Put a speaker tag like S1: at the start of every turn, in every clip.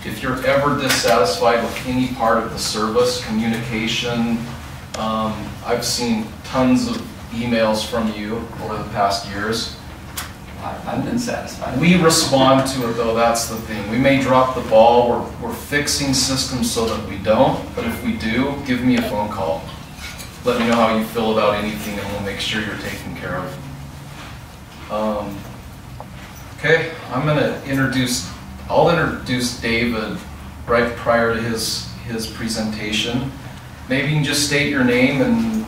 S1: If you're ever dissatisfied with any part of the service, communication, I've seen tons of emails from you over the past years.
S2: I've been satisfied.
S1: We respond to it though, that's the thing. We may drop the ball, we're fixing systems so that we don't, but if we do, give me a phone call. Let me know how you feel about anything and we'll make sure you're taken care of. Okay, I'll introduce David right prior to his presentation. Maybe you can just state your name and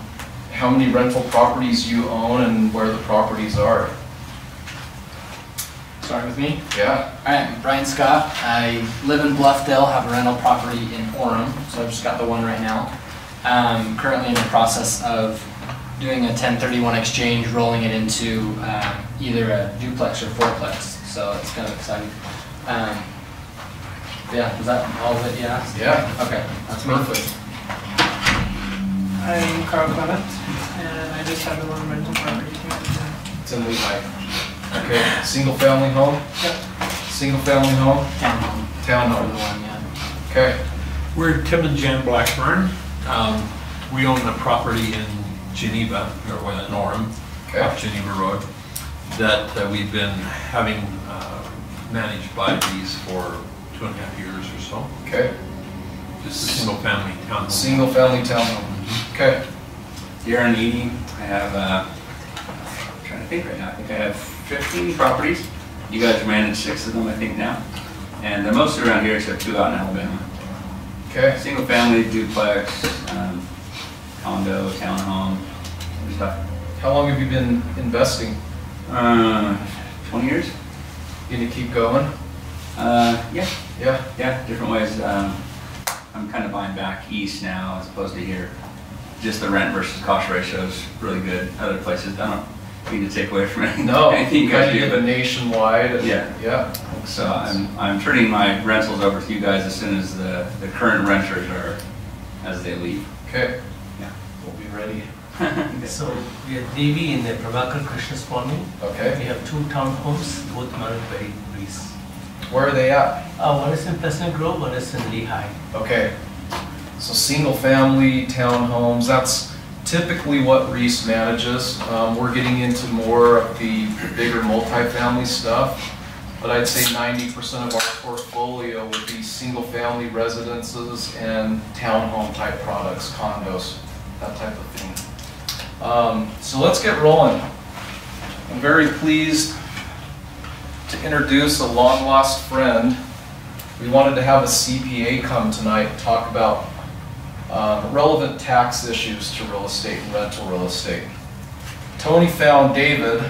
S1: how many rental properties you own and where the properties are.
S3: Starting with me?
S1: Yeah.
S3: Alright, I'm Brian Scott. I live in Bluffdale, have a rental property in Orem, so I've just got the one right now. Currently in the process of doing a 1031 exchange, rolling it into either a duplex or fourplex, so it's kind of exciting. Yeah, was that all of it you asked?
S1: Yeah.
S3: Okay, that's
S1: Perfect.
S4: I'm Carl Clement, and I just have a one rental property here.
S1: It's in Lehigh. Okay, single family home?
S4: Yep.
S1: Single family home?
S3: townhome.
S1: Townhome.
S3: The one, yeah.
S1: Okay.
S5: We're Tim and Jan Blackburn. We own a property in Geneva, or in Orem,
S1: Okay.
S5: off Geneva Road, that we've been having managed by these for 2.5 years or so.
S1: Okay.
S5: Just a single family townhome.
S1: Single family townhome. Okay.
S2: Darren Eady. I have, I'm trying to think right now, I think I have 15 properties. You guys manage 6 of them, I think, now. And they're mostly around here except 2 out in Alabama.
S1: Okay.
S2: Single family, duplex, condo, townhome, stuff.
S1: How long have you been investing?
S2: 20 years?
S1: You gonna keep going?
S2: Yeah.
S1: Yeah.
S2: Different ways. I'm kind of buying back east now as opposed to here. Just the rent versus cost ratio is really good. Other places, I don't mean to take away from anything.
S1: No,
S2: anything you guys
S1: kind of
S2: do,
S1: get
S2: but
S1: nationwide. And,
S2: Yeah.
S1: Yeah.
S2: so I'm turning my rentals over to you guys as soon as the current renters are as they leave.
S1: Okay.
S2: Yeah.
S1: We'll be ready.
S6: So we are Devi in the Prabhakar Krishnaswamy. We
S1: Okay.
S6: have 2 townhomes, both managed by Reese.
S1: Where are they at?
S6: One is in Pleasant Grove, one is in Lehigh.
S1: Okay. So single family townhomes, that's typically what Reese manages. We're getting into more of the bigger multifamily stuff, but I'd say 90% of our portfolio would be single family residences and townhome type products, condos, that type of thing. So let's get rolling. I'm very pleased to introduce a long lost friend. We wanted to have a CPA come tonight and talk about relevant tax issues to real estate and rental real estate. Tony found David,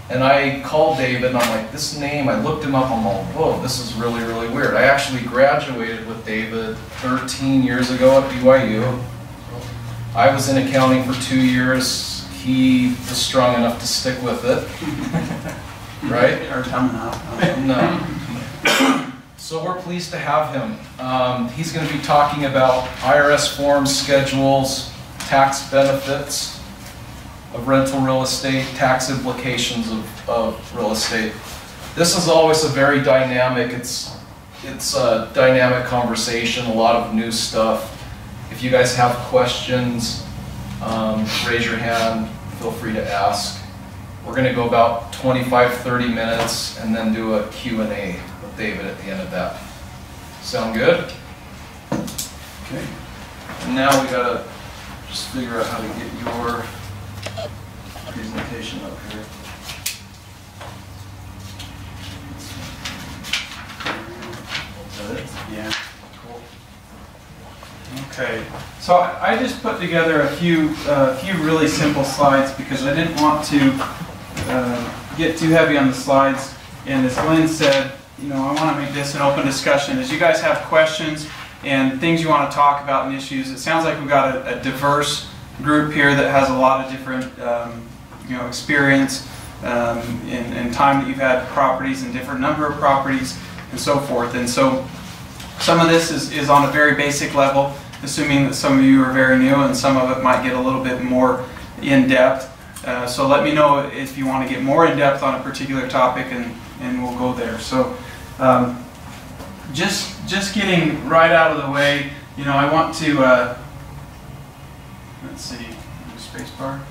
S1: and I called David, and I'm like, this name, I looked him up, I'm all, whoa, this is really, really weird. I actually graduated with David 13 years ago at BYU. I was in accounting for 2 years. He was strong enough to stick with it, right?
S4: Or dumb enough.
S1: No. So we're pleased to have him. He's going to be talking about IRS forms, schedules, tax benefits of rental real estate, tax implications of real estate. This is always a very dynamic, it's a dynamic conversation, a lot of new stuff. If you guys have questions, raise your hand, feel free to ask. We're going to go about 25-30 minutes and then do a Q&A with David at the end of that. Sound good? Okay. And now we got to just figure out how to get your presentation up here. Is that it?
S4: Yeah.
S1: Cool.
S4: Okay. So I just put together a few really simple slides because I didn't want to get too heavy on the slides. And as Glenn said, you know, I want to make this an open discussion. As you guys have questions and things you want to talk about and issues, it sounds like we've got a diverse group here that has a lot of different, experience and time that you've had properties and different number of properties and so forth. And so some of this is on a very basic level, assuming that some of you are very new and some of it might get a little bit more in-depth. So let me know if you want to get more in-depth on a particular topic and we'll go there. So just getting right out of the way, you know, I want to, let's see, space bar.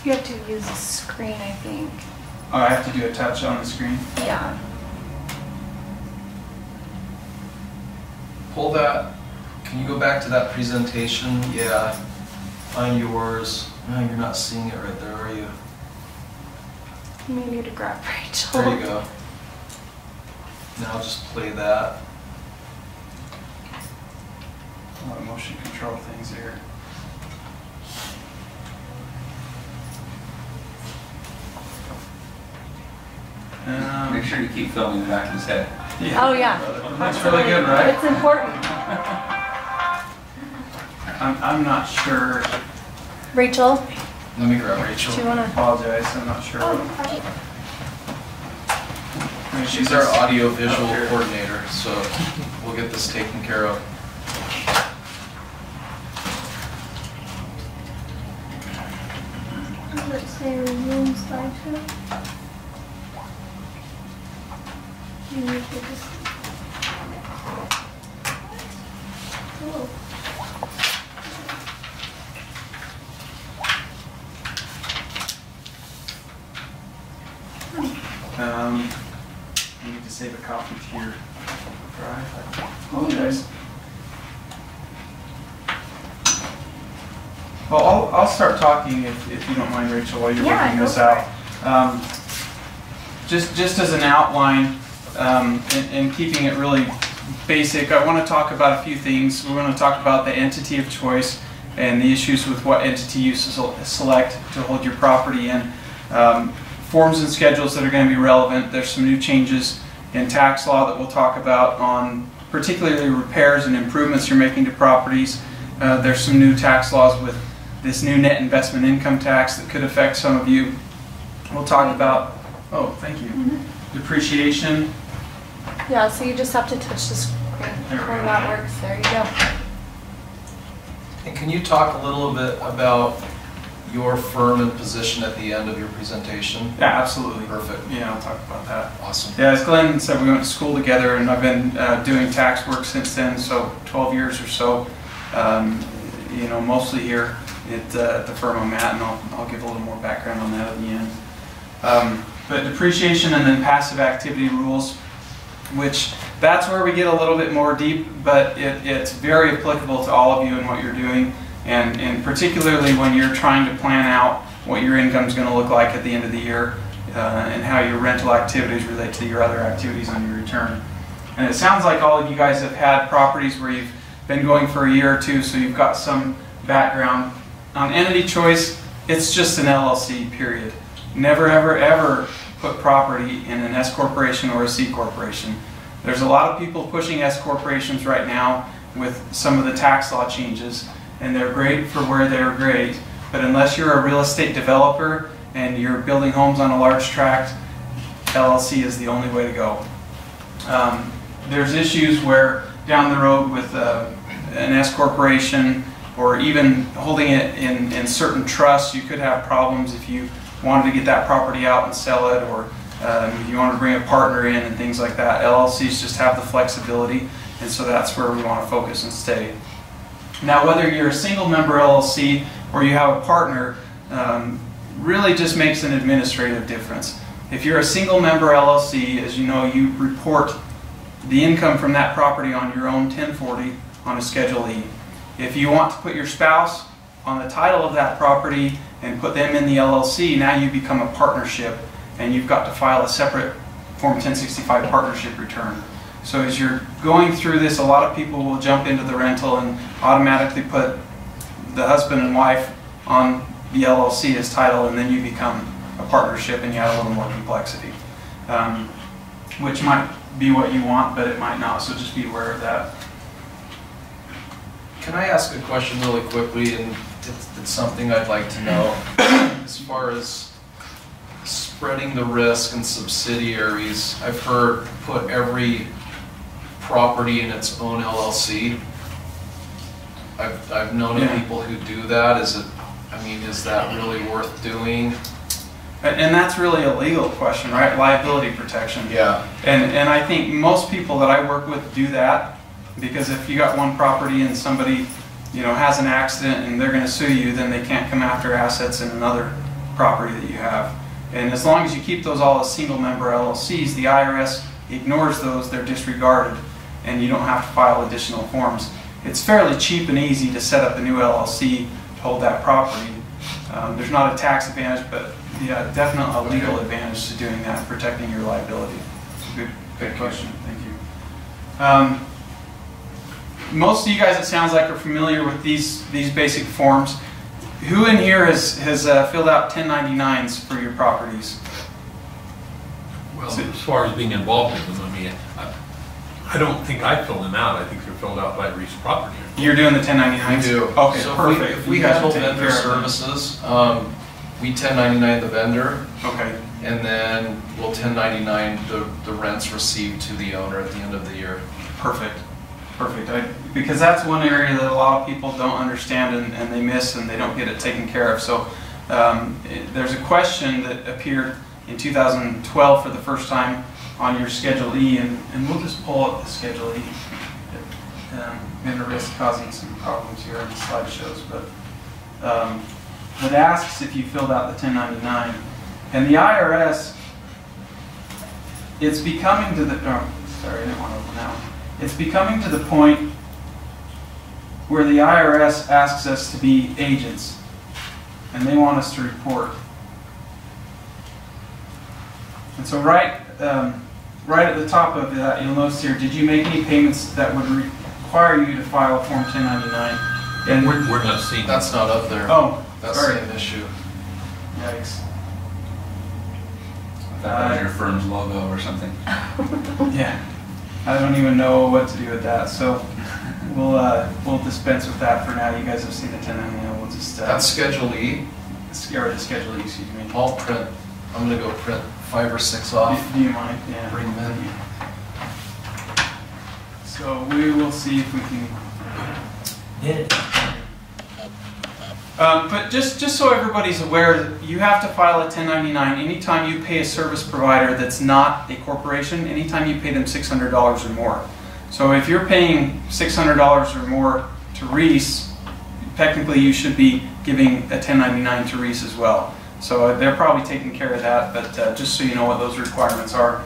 S7: You have to use a screen, I think.
S4: Oh, I have to do a touch on the screen.
S7: Yeah.
S1: Pull that, can you go back to that presentation? Yeah, find yours. No, you're not seeing it right there, are you?
S7: You may need to grab Rachel.
S1: There you go. Now just play that.
S4: A lot of motion control things here.
S2: Make sure you keep filming the back of his head.
S7: Oh, yeah.
S4: That's really good, right?
S7: It's important.
S4: I'm not sure.
S7: Rachel,
S1: Let me grab Rachel.
S7: do you want to?
S4: Apologize, I'm not sure. Maybe
S1: She's our audio visual
S4: Up here.
S1: coordinator, so we'll get this taken care of.
S7: Let's say resume slideshow. You need to just. Oh.
S4: You need to save a copy to your drive. I apologize. Well, I'll start talking if you don't mind, Rachel, while you're
S7: Yeah,
S4: working
S7: go
S4: this
S7: for
S4: out. Just as an outline, and keeping it really basic, I want to talk about a few things. We want to talk about the entity of choice and the issues with what entity you select to hold your property in. Forms and schedules that are going to be relevant. There's some new changes in tax law that we'll talk about on particularly repairs and improvements you're making to properties. There's some new tax laws with this new net investment income tax that could affect some of you. We'll talk about, oh, thank you, depreciation.
S7: Yeah, so you just have to touch the screen
S4: There we
S7: when
S4: go.
S7: that works. There you go.
S1: And can you talk a little bit about your firm and position at the end of your presentation?
S4: Yeah, absolutely.
S1: Perfect.
S4: Yeah, I'll talk about that.
S1: Awesome.
S4: Yeah, as Glenn said, we went to school together, and I've been doing tax work since then, so 12 years or so. You know, mostly here at the firm I'm at, and I'll give a little more background on that at the end. But depreciation and then passive activity rules, which that's where we get a little bit more deep, but it's very applicable to all of you and what you're doing, and particularly when you're trying to plan out what your income is going to look like at the end of the year, and how your rental activities relate to your other activities on your return. And it sounds like all of you guys have had properties where you've been going for a year or two, so you've got some background. On entity choice, it's just an LLC, period. Never, ever, ever put property in an S corporation or a C corporation. There's a lot of people pushing S corporations right now with some of the tax law changes, and they're great for where they're great, but unless you're a real estate developer and you're building homes on a large tract, LLC is the only way to go. There's issues where down the road with an S corporation, or even holding it in certain trusts, you could have problems if you wanted to get that property out and sell it, or if you want to bring a partner in and things like that. LLCs just have the flexibility, and so that's where we want to focus and stay. Now, whether you're a single member LLC or you have a partner, really just makes an administrative difference. If you're a single member LLC, as you know, you report the income from that property on your own 1040 on a Schedule E. If you want to put your spouse on the title of that property and put them in the LLC, now you become a partnership, and you've got to file a separate Form 1065 partnership return. So as you're going through this, a lot of people will jump into the rental and automatically put the husband and wife on the LLC as title, and then you become a partnership and you add a little more complexity, which might be what you want, but it might not, so just be aware of that.
S1: Can I ask a question really quickly, and it's something I'd like to know, as far as spreading the risk and subsidiaries. I've heard put every property in its own LLC. I've known of people who do that. Is that really worth doing?
S4: And that's really a legal question, right? Liability protection.
S1: Yeah.
S4: And I think most people that I work with do that, because if you got one property and somebody, you know, has an accident and they're going to sue you, then they can't come after assets in another property that you have. And as long as you keep those all as single member LLCs, the IRS ignores those, they're disregarded, and you don't have to file additional forms. It's fairly cheap and easy to set up a new LLC to hold that property. There's not a tax advantage, but yeah, definitely a legal advantage to doing that, protecting your liability. Good question. Thank you. Most of you guys, it sounds like, are familiar with these basic forms. Who in here has filled out 1099s for your properties?
S5: Well, as far as being involved in them, I mean, I don't think I fill them out. I think they're filled out by Reese Property.
S4: You're doing the 1099s?
S1: We do.
S4: Okay,
S1: so
S4: perfect.
S1: If we
S4: You guys
S1: handle
S4: are taking
S1: vendor
S4: care of them.
S1: services, we 1099 the vendor,
S4: Okay.
S1: and then we'll 1099 the rents received to the owner at the end of the year.
S4: Perfect. Perfect. Because that's one area that a lot of people don't understand and they miss and they don't get it taken care of. So there's a question that appeared in 2012 for the first time on your Schedule E, and we'll just pull up the Schedule E. At the risk of causing some problems here in the slideshows, but it asks if you filled out the 1099. And the IRS, it's becoming to the, oh, sorry, I didn't want to open that one. It's becoming to the point where the IRS asks us to be agents, and they want us to report. And so right at the top of that, you'll notice here, did you make any payments that would require you to file a Form 1099?
S5: And we're not seeing
S1: That's not up there.
S4: Oh,
S1: That's
S4: sorry.
S1: an issue.
S4: Yikes.
S2: I thought that was your firm's logo or something.
S4: Yeah. I don't even know what to do with that, so we'll dispense with that for now. You guys have seen the 1099. We'll just
S1: That's Schedule E.
S4: or the Schedule E, excuse me.
S1: I'll print. I'm gonna go print 5 or 6 off.
S4: Do you mind? Yeah.
S1: Bring them in.
S4: So we will see if we can.
S6: Did it?
S4: But just so everybody's aware, you have to file a 1099 anytime you pay a service provider that's not a corporation, anytime you pay them $600 or more. So if you're paying $600 or more to Reese, technically you should be giving a 1099 to Reese as well. So they're probably taking care of that, but just so you know what those requirements are.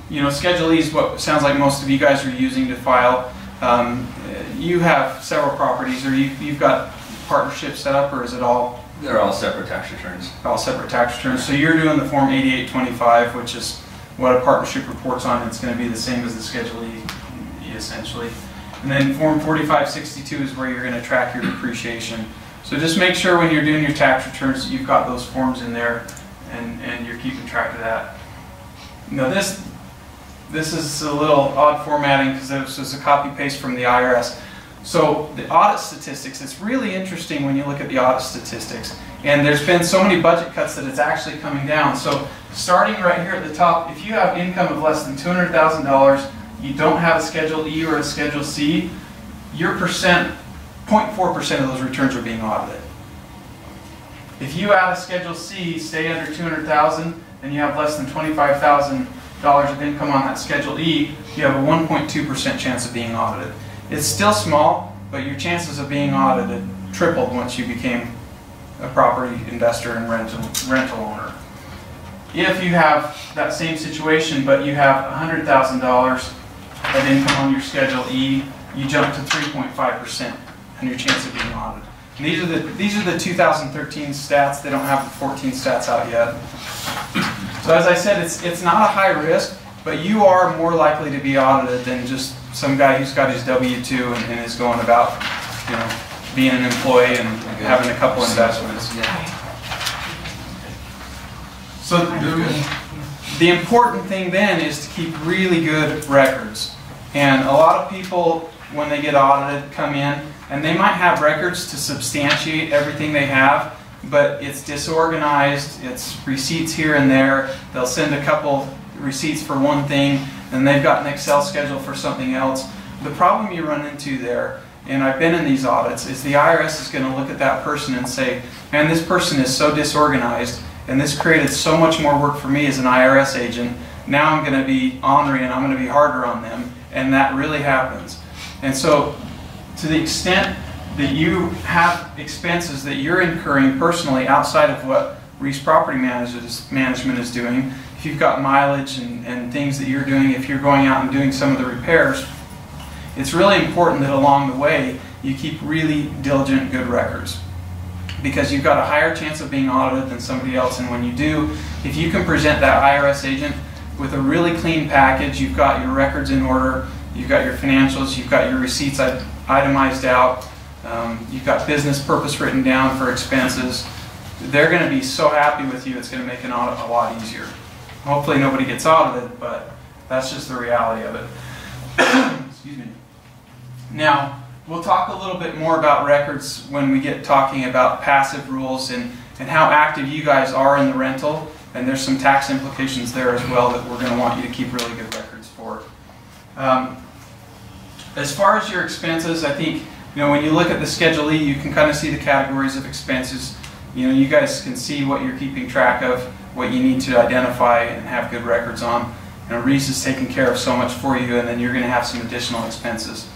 S4: You know, Schedule E is what sounds like most of you guys are using to file. You have several properties, or you've got partnerships set up, or is it all?
S2: They're all separate tax returns.
S4: All separate tax returns. So you're doing the Form 8825, which is what a partnership reports on. It's going to be the same as the Schedule E, essentially. And then Form 4562 is where you're going to track your depreciation. So just make sure when you're doing your tax returns that you've got those forms in there and you're keeping track of that. Now this is a little odd formatting because this is a copy paste from the IRS. So the audit statistics, it's really interesting when you look at the audit statistics. And there's been so many budget cuts that it's actually coming down. So starting right here at the top, if you have income of less than $200,000, you don't have a Schedule E or a Schedule C, your 0.4% of those returns are being audited. If you add a Schedule C, stay under $200,000, and you have less than $25,000 of income on that Schedule E, you have a 1.2% chance of being audited. It's still small, but your chances of being audited tripled once you became a property investor and rental owner. If you have that same situation, but you have $100,000 of income on your Schedule E, you jump to 3.5% on your chance of being audited. And these are the 2013 stats. They don't have the 14 stats out yet. So as I said, it's not a high risk, but you are more likely to be audited than just some guy who's got his W-2 and is going about, you know, being an employee and having a couple investments. So the important thing then is to keep really good records. And a lot of people, when they get audited, come in and they might have records to substantiate everything they have, but it's disorganized, it's receipts here and there. They'll send a couple receipts for one thing, and they've got an Excel schedule for something else. The problem you run into there and I've been in these audits, is the IRS is going to look at that person and say, man, this person is so disorganized, and this created so much more work for me as an IRS agent. Now I'm going to be ornery and I'm going to be harder on them, and that really happens. And so, to the extent that you have expenses that you're incurring personally outside of what Reese Property Management is doing, if you've got mileage and things that you're doing, if you're going out and doing some of the repairs, it's really important that along the way you keep really diligent, good records, because you've got a higher chance of being audited than somebody else. And when you do, if you can present that IRS agent with a really clean package, you've got your records in order, you've got your financials, you've got your receipts itemized out, you've got business purpose written down for expenses, they're going to be so happy with you, it's going to make an audit a lot easier. Hopefully nobody gets audited, but that's just the reality of it. Excuse me. Now, we'll talk a little bit more about records when we get talking about passive rules and how active you guys are in the rental, and there's some tax implications there as well that we're going to want you to keep really good records for. As far as your expenses, I think, when you look at the Schedule E, you can kind of see the categories of expenses. You guys can see what you're keeping track of, what you need to identify and have good records on. Reese is taking care of so much for you, and then you're going to have some additional expenses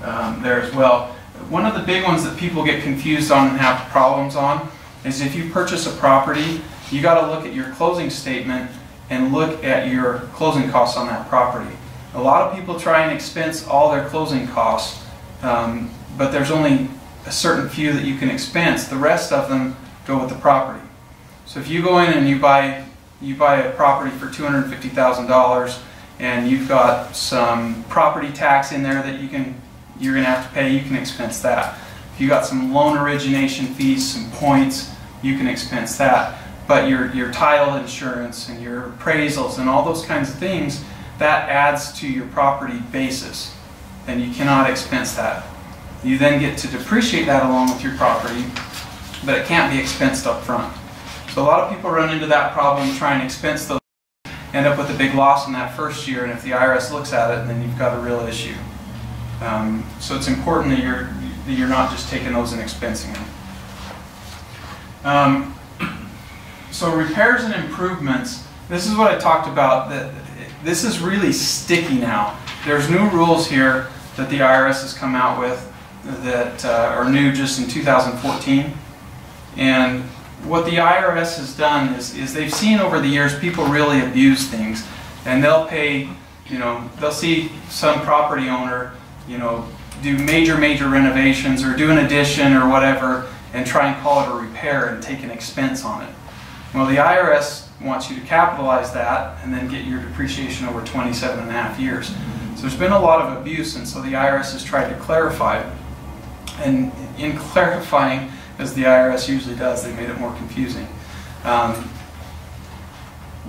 S4: there as well. One of the big ones that people get confused on and have problems on is if you purchase a property, you got to look at your closing statement and look at your closing costs on that property. A lot of people try and expense all their closing costs, but there's only a certain few that you can expense. The rest of them go with the property. So if you go in and you buy a property for $250,000 and you've got some property tax in there that you're going to have to pay, you can expense that. If you got some loan origination fees, some points, you can expense that. But your title insurance and your appraisals and all those kinds of things, that adds to your property basis, and you cannot expense that. You then get to depreciate that along with your property, but it can't be expensed up front. So a lot of people run into that problem, try and expense those, end up with a big loss in that first year, and if the IRS looks at it, then you've got a real issue. So it's important that you're not just taking those and expensing them. So repairs and improvements, this is what I talked about, that this is really sticky now. There's new rules here that the IRS has come out with that are new just in 2014. And what the IRS has done is they've seen over the years people really abuse things, and they'll pay, they'll see some property owner, do major renovations or do an addition or whatever and try and call it a repair and take an expense on it. Well, the IRS wants you to capitalize that and then get your depreciation over 27.5 years. So there's been a lot of abuse, and so the IRS has tried to clarify. And in clarifying, as the IRS usually does, they made it more confusing.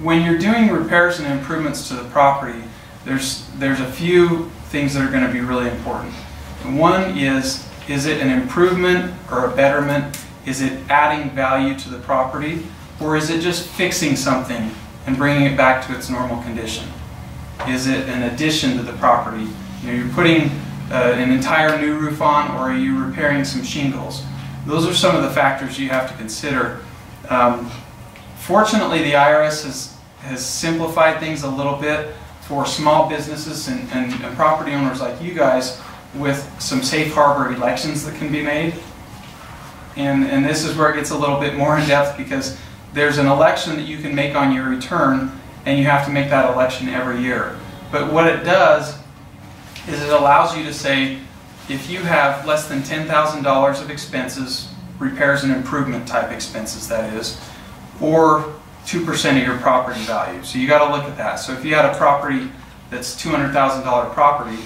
S4: When you're doing repairs and improvements to the property, there's a few things that are going to be really important. One is it an improvement or a betterment? Is it adding value to the property? Or is it just fixing something and bringing it back to its normal condition? Is it an addition to the property? You're putting an entire new roof on, or are you repairing some shingles? Those are some of the factors you have to consider. Fortunately, the IRS has simplified things a little bit for small businesses and property owners like you guys, with some safe harbor elections that can be made. And this is where it gets a little bit more in depth, because there's an election that you can make on your return, and you have to make that election every year. But what it does is it allows you to say, if you have less than $10,000 of expenses, repairs and improvement type expenses that is, or 2% of your property value. So you got to look at that. So if you had a property that's $200,000 property,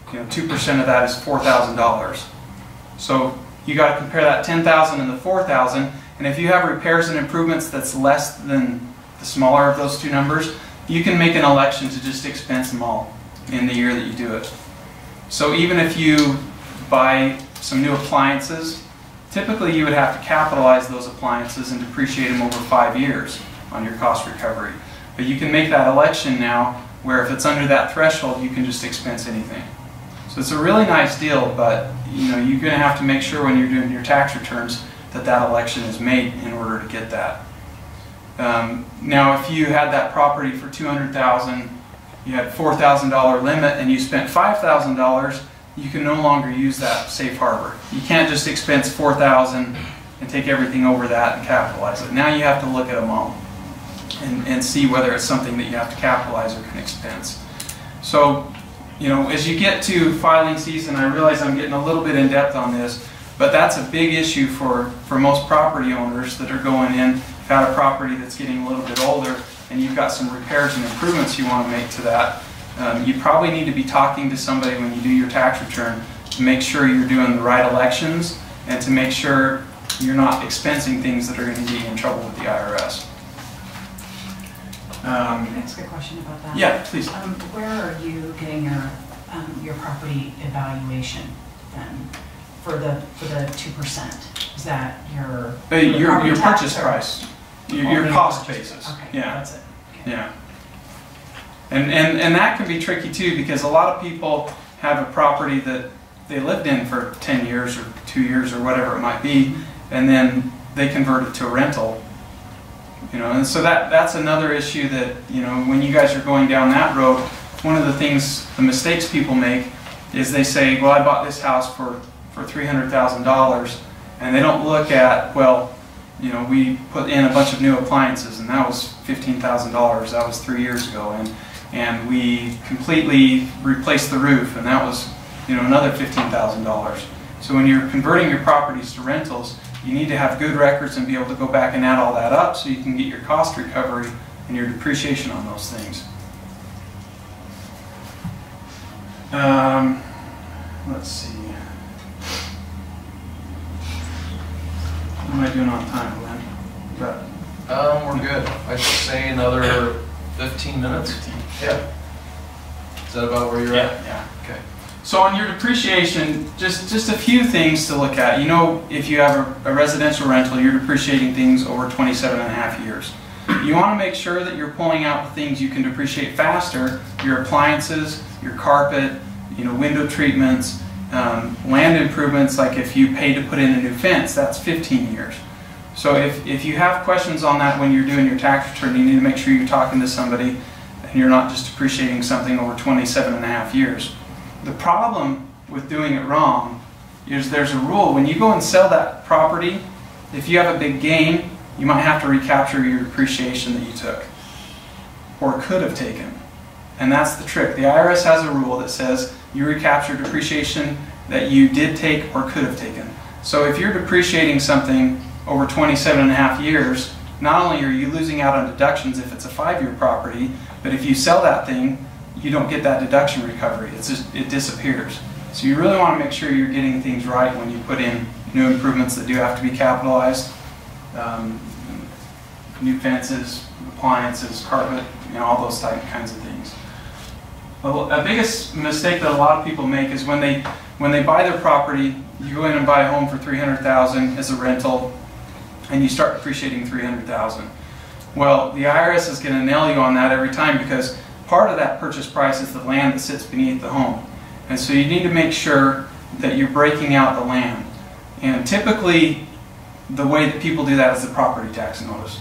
S4: 2% of that is $4,000. So you got to compare that $10,000 and the $4,000, and if you have repairs and improvements that's less than the smaller of those two numbers, you can make an election to just expense them all in the year that you do it. So even if you buy some new appliances, typically you would have to capitalize those appliances and depreciate them over 5 years on your cost recovery. But you can make that election now where if it's under that threshold, you can just expense anything. So it's a really nice deal, but you know, you're going to have to make sure when you're doing your tax returns that that election is made in order to get that. Now, if you had that property for $200,000, you had $4,000 limit, and you spent $5,000, you can no longer use that safe harbor. You can't just expense $4,000 and take everything over that and capitalize it. Now you have to look at them all and see whether it's something that you have to capitalize or can expense. So, you know, as you get to filing season, I realize I'm getting a little bit in depth on this, but that's a big issue for most property owners that are going in. You've got a property that's getting a little bit older and you've got some repairs and improvements you want to make to that. You probably need to be talking to somebody when you do your tax return to make sure you're doing the right elections and to make sure you're not expensing things that are going to get you in trouble with the IRS.
S8: Can I ask a question about that?
S4: Yeah, please.
S8: Where are you getting your property evaluation then for the 2%? Is that your
S4: Your
S8: tax
S4: purchase
S8: or-
S4: price, your
S8: Only
S4: cost
S8: purchase-
S4: basis.
S8: Okay,
S4: Yeah.
S8: that's it. Okay.
S4: Yeah. And that can be tricky too, because a lot of people have a property that they lived in for 10 years or 2 years or whatever it might be, and then they convert it to a rental. You know, and so that's another issue that, you know, when you guys are going down that road, one of the things, the mistakes people make is they say, well, I bought this house for $300,000, and they don't look at, well, you know, we put in a bunch of new appliances, and that was $15,000. That was 3 years ago, and we completely replaced the roof, and that was, you know, another $15,000. So when you're converting your properties to rentals, you need to have good records and be able to go back and add all that up so you can get your cost recovery and your depreciation on those things. Let's see. What am I doing on time, Glenn?
S1: We're good. I'd say another 15 minutes. Yeah. Is that about where you're at?
S4: Yeah.
S1: Okay.
S4: So on your depreciation, just a few things to look at. You know, if you have a residential rental, you're depreciating things over 27.5 years. You want to make sure that you're pulling out the things you can depreciate faster, your appliances, your carpet, you know, window treatments, land improvements, like if you pay to put in a new fence, that's 15 years. So if you have questions on that when you're doing your tax return, you need to make sure you're talking to somebody and you're not just depreciating something over 27.5 years. The problem with doing it wrong is there's a rule. When you go and sell that property, if you have a big gain, you might have to recapture your depreciation that you took or could have taken. And that's the trick. The IRS has a rule that says you recapture depreciation that you did take or could have taken. So if you're depreciating something over 27.5 years, not only are you losing out on deductions if it's a 5-year property, but if you sell that thing, you don't get that deduction recovery. It disappears. So you really want to make sure you're getting things right when you put in new improvements that do have to be capitalized. New fences, appliances, carpet, you know, all those kinds of things. A biggest mistake that a lot of people make is when they buy their property, you go in and buy a home for $300,000 as a rental, and you start depreciating $300,000. Well, the IRS is going to nail you on that every time because part of that purchase price is the land that sits beneath the home. And so you need to make sure that you're breaking out the land. And typically, the way that people do that is the property tax notice.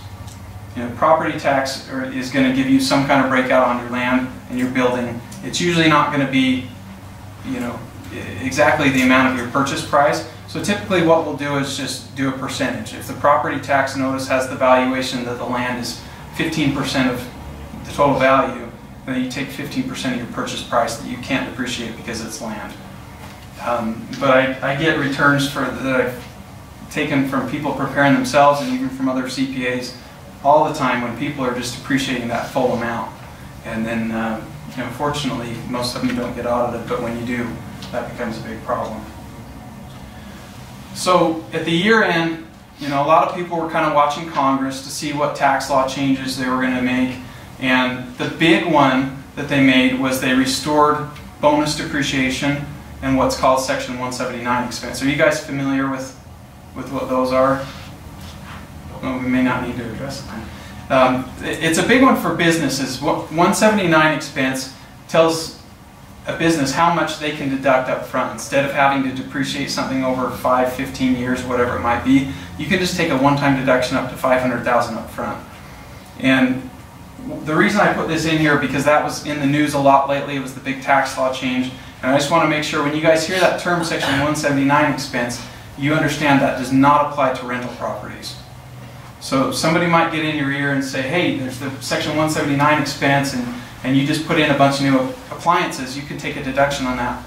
S4: You know, property tax is going to give you some kind of breakout on your land and your building. It's usually not going to be, you know, exactly the amount of your purchase price. So typically what we'll do is just do a percentage. If the property tax notice has the valuation that the land is 15% of the total value, then you take 15% of your purchase price that you can't depreciate because it's land. But I get returns that I've taken from people preparing themselves and even from other CPAs all the time when people are just depreciating that full amount. And then, you know, fortunately, most of them don't get audited, but when you do, that becomes a big problem. So at the year end, you know, a lot of people were kind of watching Congress to see what tax law changes they were going to make. And the big one that they made was they restored bonus depreciation and what's called Section 179 expense. Are you guys familiar with what those are? Well, we may not need to address them. It's a big one for businesses. 179 expense tells a business how much they can deduct up front. Instead of having to depreciate something over 5, 15 years, whatever it might be, you can just take a one-time deduction up to $500,000 up front. And the reason I put this in here, because that was in the news a lot lately, it was the big tax law change. And I just want to make sure when you guys hear that term Section 179 expense, you understand that does not apply to rental properties. So somebody might get in your ear and say, hey, there's the Section 179 expense, and you just put in a bunch of new appliances, you can take a deduction on that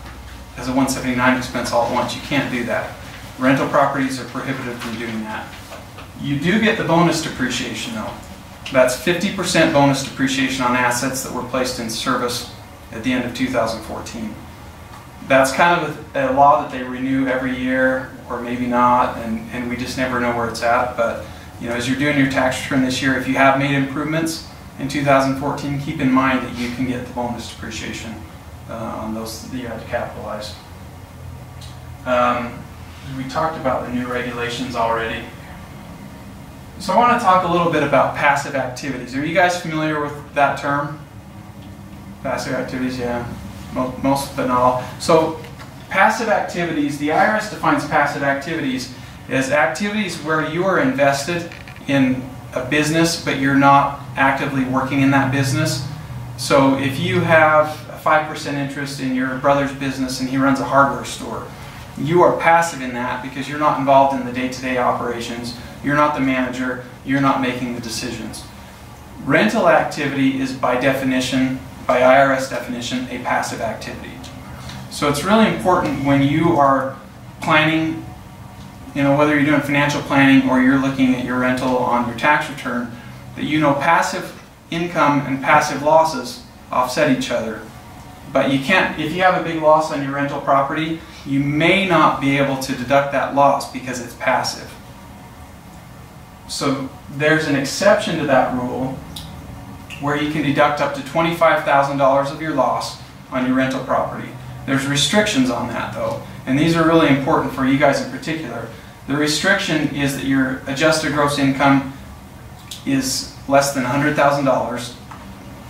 S4: as a 179 expense all at once. You can't do that. Rental properties are prohibited from doing that. You do get the bonus depreciation though. That's 50% bonus depreciation on assets that were placed in service at the end of 2014. That's kind of a law that they renew every year, or maybe not, and we just never know where it's at. But you know, as you're doing your tax return this year, if you have made improvements in 2014, keep in mind that you can get the bonus depreciation on those that you had to capitalize. We talked about the new regulations already. So I want to talk a little bit about passive activities. Are you guys familiar with that term? Passive activities, yeah. Most, but not all. So passive activities, the IRS defines passive activities as activities where you are invested in a business but you're not actively working in that business. So if you have a 5% interest in your brother's business and he runs a hardware store, you are passive in that because you're not involved in the day-to-day operations, you're not the manager, you're not making the decisions. Rental activity is by definition, by IRS definition, a passive activity. So it's really important when you are planning, you know, whether you're doing financial planning or you're looking at your rental on your tax return, that you know passive income and passive losses offset each other. But you can't, if you have a big loss on your rental property, you may not be able to deduct that loss because it's passive. So there's an exception to that rule where you can deduct up to $25,000 of your loss on your rental property. There's restrictions on that though, and these are really important for you guys in particular. The restriction is that your adjusted gross income is less than $100,000.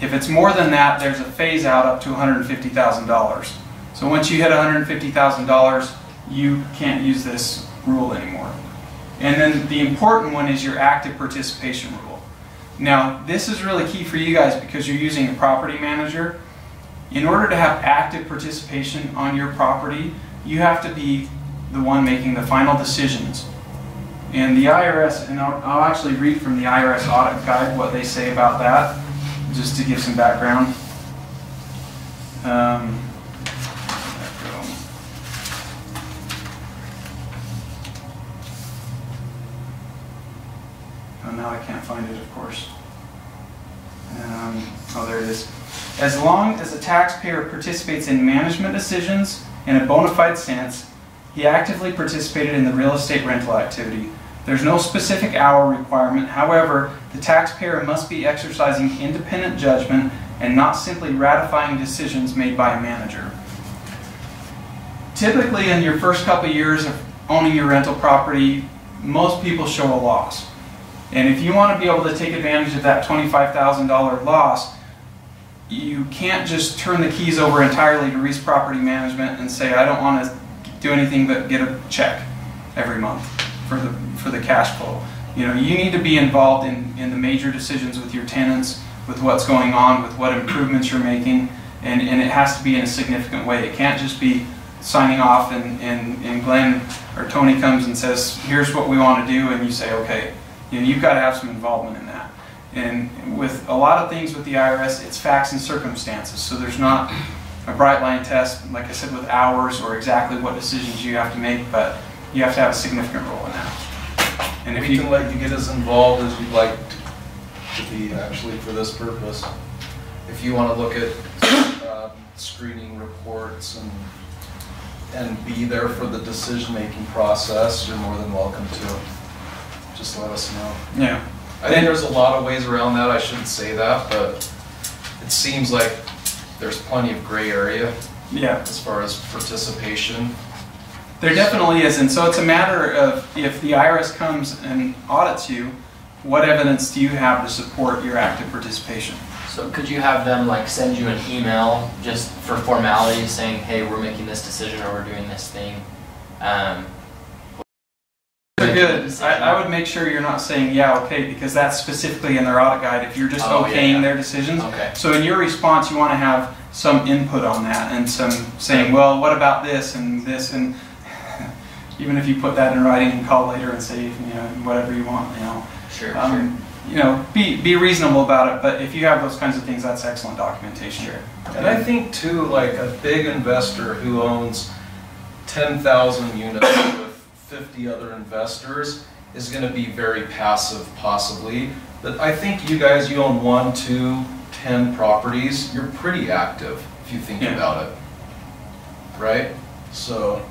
S4: If it's more than that, there's a phase out up to $150,000. So once you hit $150,000, you can't use this rule anymore. And then the important one is your active participation rule. Now, this is really key for you guys because you're using a property manager. In order to have active participation on your property, you have to be the one making the final decisions. And the IRS, and I'll actually read from the IRS audit guide what they say about that, just to give some background. Oh, now I can't find it, of course. Oh, there it is. As long as a taxpayer participates in management decisions in a bona fide sense, he actively participated in the real estate rental activity. There's no specific hour requirement. However, the taxpayer must be exercising independent judgment and not simply ratifying decisions made by a manager. Typically, in your first couple of years of owning your rental property, most people show a loss. And if you want to be able to take advantage of that $25,000 loss, you can't just turn the keys over entirely to Reese Property Management and say, I don't want to do anything but get a check every month for the cash flow. You know, you need to be involved in the major decisions with your tenants, with what's going on, with what improvements you're making, and it has to be in a significant way. It can't just be signing off and Glenn or Tony comes and says, here's what we want to do, and you say, okay. You know, you've got to have some involvement in that. And with a lot of things with the IRS, it's facts and circumstances. So there's not a bright line test, like I said, with hours or exactly what decisions you have to make, but you have to have a significant role in that. And if
S1: we can let you get as involved as you'd like to be actually for this purpose. If you want to look at screening reports and be there for the decision-making process, you're more than welcome to. Just let us know.
S4: Yeah.
S1: I think there's a lot of ways around that. I shouldn't say that, but it seems like there's plenty of gray area.
S4: Yeah.
S1: As far as participation.
S4: There definitely is, and so it's a matter of if the IRS comes and audits you, what evidence do you have to support your active participation?
S3: So could you have them like send you an email just for formality saying, hey, we're making this decision or we're doing this thing?
S4: They're good. I would make sure you're not saying, yeah, okay, because that's specifically in their audit guide if you're just okaying their decisions.
S3: Okay.
S4: So in your response, you want to have some input on that and some saying, well, what about this and this, and even if you put that in writing and call later and say, whatever you want,
S3: Sure,
S4: be reasonable about it. But if you have those kinds of things, that's excellent documentation.
S3: Sure.
S1: And I think too, like a big investor who owns 10,000 units with 50 other investors is going to be very passive possibly. But I think you guys, you own 1, 2, 10 properties. You're pretty active if you think about it, right? So.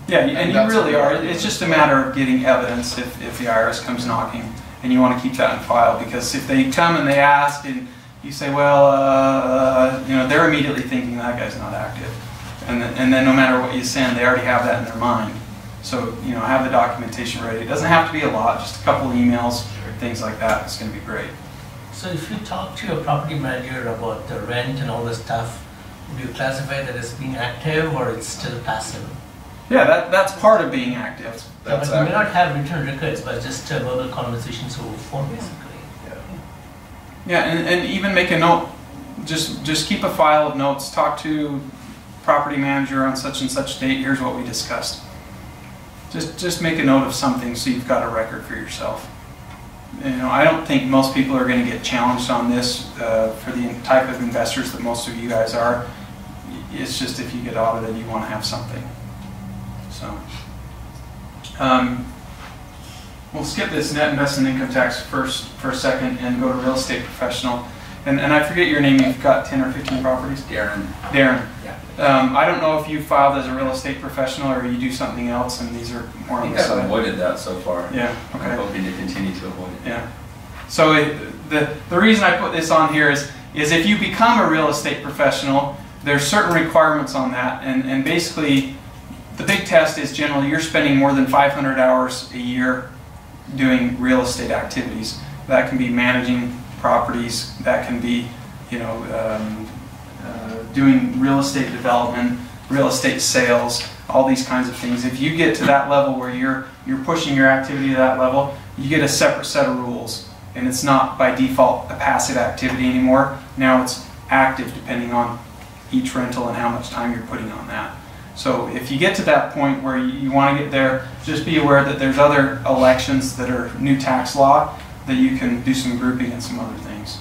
S4: Yeah, and you really are. It's just a matter of getting evidence if the IRS comes knocking, and you want to keep that in file, because if they come and they ask and you say, well, they're immediately thinking that guy's not active, and then no matter what you send, they already have that in their mind. So have the documentation ready. It doesn't have to be a lot, just a couple of emails or things like that. It's going to be great.
S6: So if you talk to your property manager about the rent and all this stuff, would you classify that as being active or it's still passive?
S4: Yeah, that's part of being active.
S6: But you may not have written records, but just verbal conversations over phone, basically.
S4: Yeah, and even make a note. Just keep a file of notes. Talk to property manager on such and such date. Here's what we discussed. Just make a note of something so you've got a record for yourself. I don't think most people are going to get challenged on this for the type of investors that most of you guys are. It's just if you get audited, you want to have something. So, we'll skip this net investment income tax for a second and go to real estate professional. And I forget your name. You've got 10 or 15 properties.
S2: Darren.
S4: Darren.
S2: Yeah.
S4: I don't know if you filed as a real estate professional or you do something else, and these are more
S2: I
S4: on
S2: think
S4: the
S2: I've
S4: side.
S2: avoided that so far.
S4: Yeah. Okay.
S2: I'm hoping to continue to avoid it.
S4: Yeah. So the reason I put this on here is if you become a real estate professional, there's certain requirements on that, and basically the big test is generally you're spending more than 500 hours a year doing real estate activities. That can be managing properties, that can be doing real estate development, real estate sales, all these kinds of things. If you get to that level where you're pushing your activity to that level, you get a separate set of rules, and it's not by default a passive activity anymore. Now it's active depending on each rental and how much time you're putting on that. So if you get to that point where you want to get there, just be aware that there's other elections that are new tax law that you can do some grouping and some other things.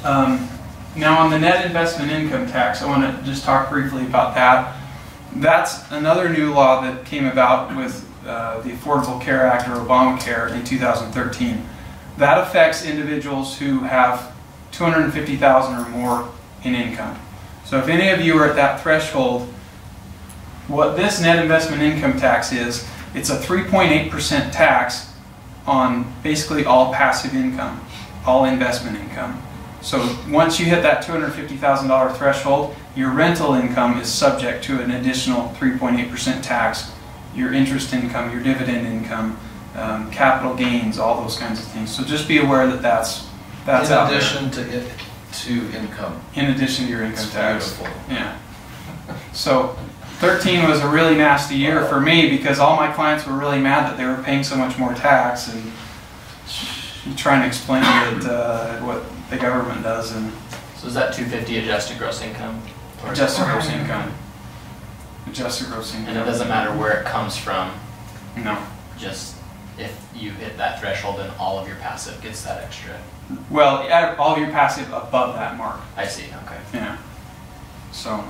S4: Now on the net investment income tax, I want to just talk briefly about that. That's another new law that came about with the Affordable Care Act, or Obamacare, in 2013. That affects individuals who have $250,000 or more in income. So if any of you are at that threshold, what this net investment income tax is, it's a 3.8% tax on basically all passive income, all investment income. So once you hit that $250,000 threshold, your rental income is subject to an additional 3.8% tax. Your interest income, your dividend income, capital gains, all those kinds of things. So just be aware that that's out there.
S1: In addition to income.
S4: In addition to your income tax.
S1: Beautiful.
S4: Yeah. So 13 was a really nasty year for me because all my clients were really mad that they were paying so much more tax, and you try and explain that what the government does. And
S3: So is that 250 adjusted gross income? Or
S4: adjusted gross income. Adjusted gross income.
S3: And it doesn't matter where it comes from,
S4: No.
S3: just if you hit that threshold, then all of your passive gets that extra.
S4: Well, all of your passive above that mark.
S3: I see, okay.
S4: Yeah.
S1: So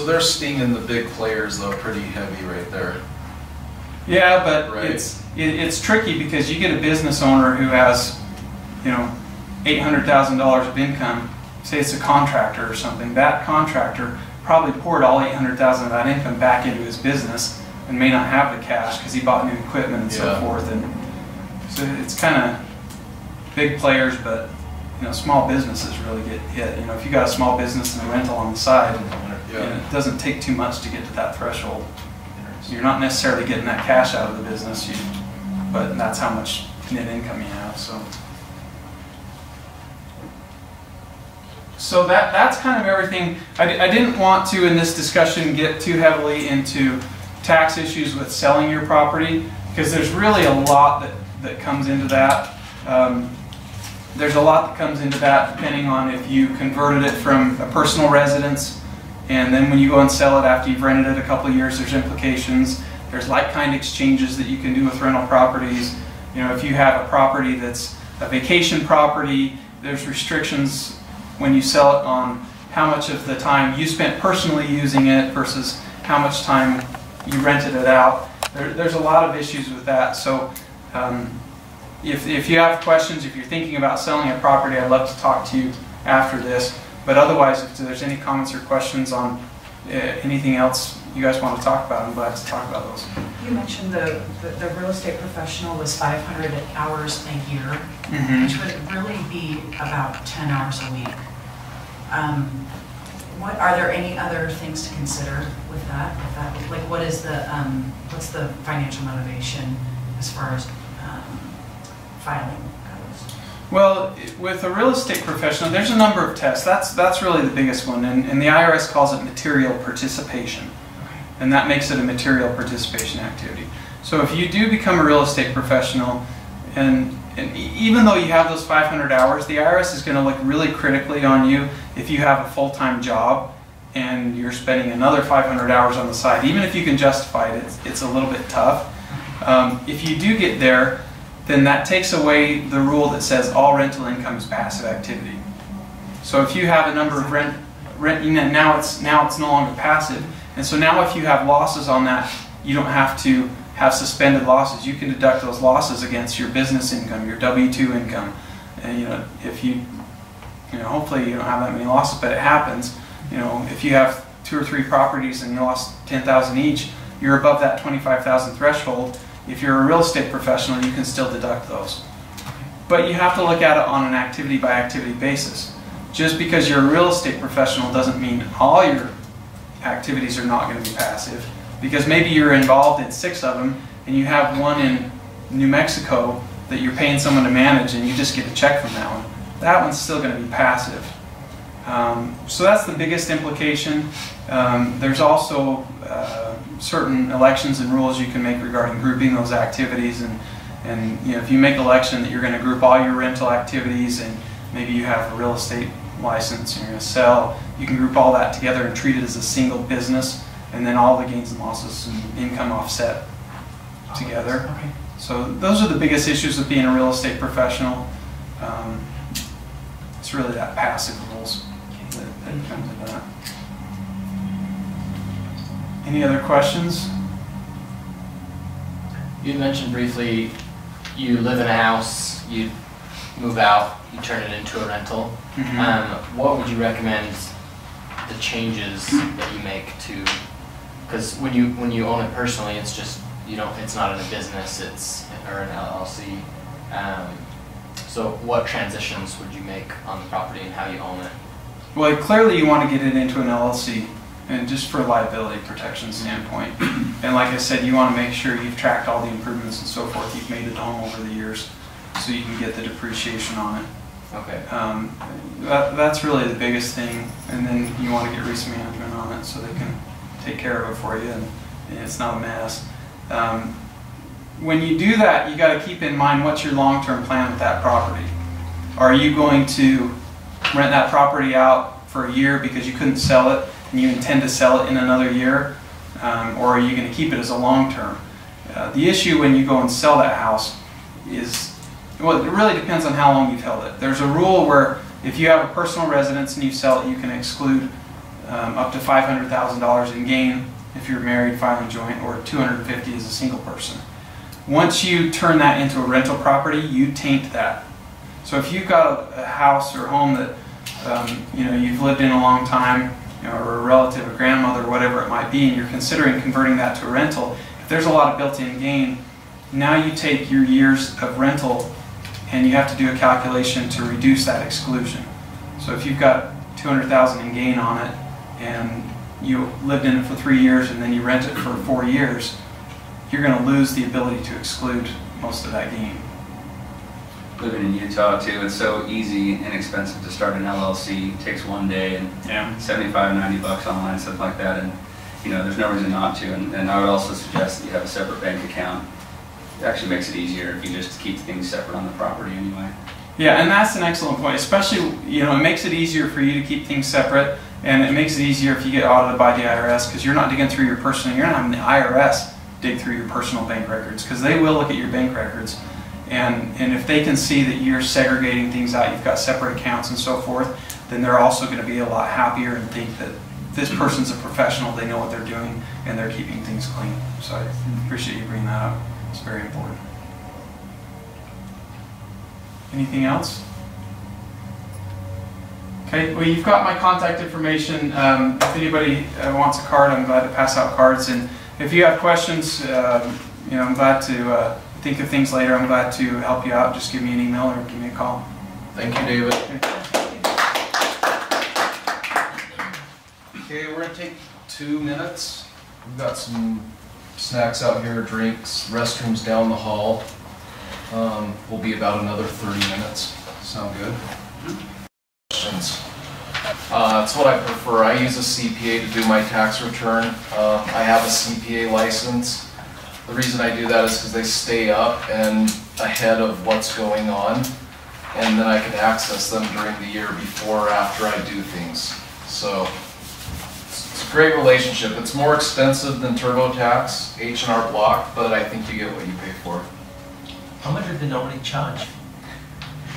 S1: they're stinging the big players though pretty heavy right there.
S4: Yeah, but
S1: Right.
S4: it's tricky because you get a business owner who has, $800,000 of income. Say it's a contractor or something. That contractor probably poured all $800,000 of that income back into his business and may not have the cash because he bought new equipment and so
S1: Yeah.
S4: forth. And so it's kind of big players, but small businesses really get hit. If you got a small business and a rental on the side, and it doesn't take too much to get to that threshold. So you're not necessarily getting that cash out of the business, but that's how much net income you have. So So that's kind of everything. I didn't want to, in this discussion, get too heavily into tax issues with selling your property, because there's really a lot that comes into that. There's a lot that comes into that depending on if you converted it from a personal residence, and then when you go and sell it after you've rented it a couple of years, there's implications. There's like-kind exchanges that you can do with rental properties. You know, if you have a property that's a vacation property, there's restrictions when you sell it on how much of the time you spent personally using it versus how much time you rented it out. There's a lot of issues with that. So if you have questions, if you're thinking about selling a property, I'd love to talk to you after this. But otherwise, if there's any comments or questions on anything else you guys want to talk about, I'm glad to talk about those.
S8: You mentioned the real estate professional was 500 hours a year, which would really be about 10 hours a week. What are there any other things to consider with that? Like, what is the what's the financial motivation as far as filing goes?
S4: Well, with a real estate professional, there's a number of tests. That's really the biggest one, and the IRS calls it material participation, and that makes it a material participation activity. So if you do become a real estate professional, and even though you have those 500 hours, the IRS is going to look really critically on you if you have a full-time job and you're spending another 500 hours on the side. Even if you can justify it, it's a little bit tough. If you do get there, then that takes away the rule that says all rental income is passive activity. So if you have a number of now it's no longer passive, and so now if you have losses on that, you don't have to have suspended losses. You can deduct those losses against your business income, your W-2 income. And if you hopefully you don't have that many losses, but it happens. If you have 2 or 3 properties and you lost $10,000 each, you're above that $25,000 threshold. If you're a real estate professional, you can still deduct those. But you have to look at it on an activity by activity basis. Just because you're a real estate professional doesn't mean all your activities are not going to be passive. Because maybe you're involved in 6 of them, and you have one in New Mexico that you're paying someone to manage, and you just get a check from that one. That one's still going to be passive. So that's the biggest implication. There's also certain elections and rules you can make regarding grouping those activities, and if you make election that you're going to group all your rental activities, and maybe you have a real estate license and you're going to sell, you can group all that together and treat it as a single business, and then all the gains and losses and income offset together.
S8: Okay.
S4: So those are the biggest issues with being a real estate professional. It's really that passive rules that comes into that. Any other questions?
S3: You mentioned briefly you live in a house, you move out, you turn it into a rental. What would you recommend the changes that you make to? Because when you own it personally, it's just it's not in a business, or an LLC. So what transitions would you make on the property and how you own it?
S4: Well, clearly you want to get it into an LLC, and just for liability protection standpoint. And like I said, you want to make sure you've tracked all the improvements and so forth you've made to the home over the years, so you can get the depreciation on it.
S3: Okay.
S4: That's really the biggest thing, and then you want to get risk management on it so they can take care of it for you, and it's not a mess. When you do that, you got to keep in mind what's your long-term plan with that property. Are you going to rent that property out for a year because you couldn't sell it and you intend to sell it in another year, or are you going to keep it as a long-term? The issue when you go and sell that house is, well, it really depends on how long you've held it. There's a rule where if you have a personal residence and you sell it, you can exclude up to $500,000 in gain if you're married, filing joint, or $250,000 as a single person. Once you turn that into a rental property, you taint that. So if you've got a house or home that you've lived in a long time, or a relative, a grandmother, whatever it might be, and you're considering converting that to a rental, if there's a lot of built-in gain, now you take your years of rental and you have to do a calculation to reduce that exclusion. So if you've got $200,000 in gain on it and you lived in it for 3 years and then you rent it for 4 years, you're going to lose the ability to exclude most of that gain.
S2: living in Utah too, it's so easy and inexpensive to start an LLC. It takes one day and
S4: Yeah.
S2: 75, 90 bucks online, stuff like that. And there's no reason not to. And I would also suggest that you have a separate bank account. It actually makes it easier if you just keep things separate on the property anyway.
S4: Yeah, and that's an excellent point. Especially, it makes it easier for you to keep things separate, and it makes it easier if you get audited by the IRS, because you're not digging through your personal. You're not having the IRS dig through your personal bank records, because they will look at your bank records, and if they can see that you're segregating things out, you've got separate accounts and so forth, then they're also going to be a lot happier and think that this person's a professional. They know what they're doing, and they're keeping things clean. So I appreciate you bringing that up. It's very important. Anything else? Okay, well, you've got my contact information. If anybody wants a card, I'm glad to pass out cards. And if you have questions, I'm glad to think of things later. I'm glad to help you out. Just give me an email or give me a call.
S1: Thank you, David. Okay, we're gonna take 2 minutes. We've got some snacks out here, drinks, restrooms down the hall. Will be about another 30 minutes. Sound good? Questions? It's what I prefer. I use a CPA to do my tax return. I have a CPA license. The reason I do that is because they stay up and ahead of what's going on, and then I can access them during the year before or after I do things. So it's a great relationship. It's more expensive than TurboTax, H&R Block, but I think you get what you pay for.
S6: How much do they normally charge?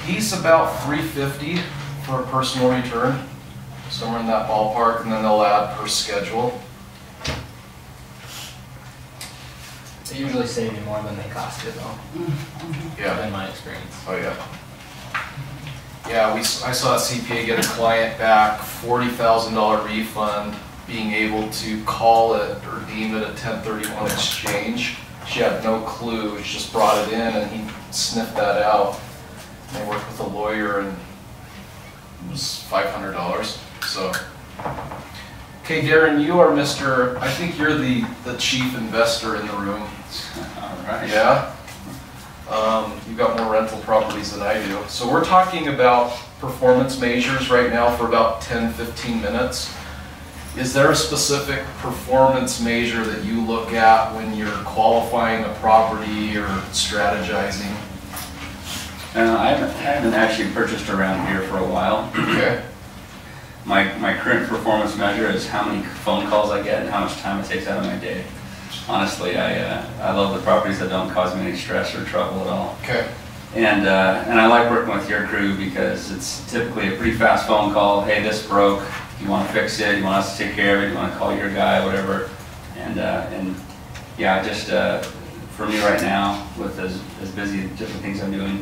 S1: He's about $350 for a personal return, somewhere in that ballpark, and then they'll add per schedule.
S3: They usually save you more than they cost you, though.
S1: Yeah.
S3: In my experience.
S1: Oh yeah. Yeah, I saw a CPA get a client back $40,000 refund, being able to call it or deem it a 1031 exchange. She had no clue. She just brought it in, and he sniffed that out. They worked with a lawyer, and it was $500. So, okay, Darren, you are Mr. I think you're the chief investor in the room.
S2: All right.
S1: Yeah. You've got more rental properties than I do. So we're talking about performance measures right now for about 10-15 minutes. Is there a specific performance measure that you look at when you're qualifying a property or strategizing?
S2: I haven't actually purchased around here for a while.
S1: Okay.
S2: My current performance measure is how many phone calls I get and how much time it takes out of my day. Honestly, I love the properties that don't cause me any stress or trouble at all.
S1: Okay.
S2: And I like working with your crew because it's typically a pretty fast phone call. Hey, this broke. You want to fix it? You want us to take care of it? You want to call your guy? Whatever. And yeah, just for me right now, with as busy different things I'm doing,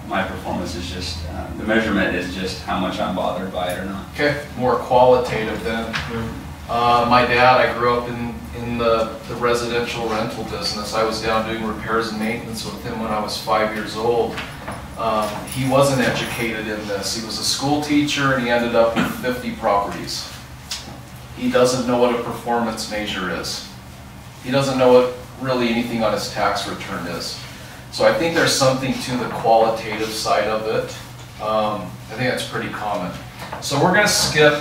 S2: my performance is just the measurement is just how much I'm bothered by it or not.
S1: Okay. More qualitative then. My dad, I grew up in the residential rental business. I was down doing repairs and maintenance with him when I was 5 years old. He wasn't educated in this. He was a school teacher, and he ended up with 50 properties. He doesn't know what a performance measure is. He doesn't know what really anything on his tax return is. So I think there's something to the qualitative side of it. I think that's pretty common. So we're going to skip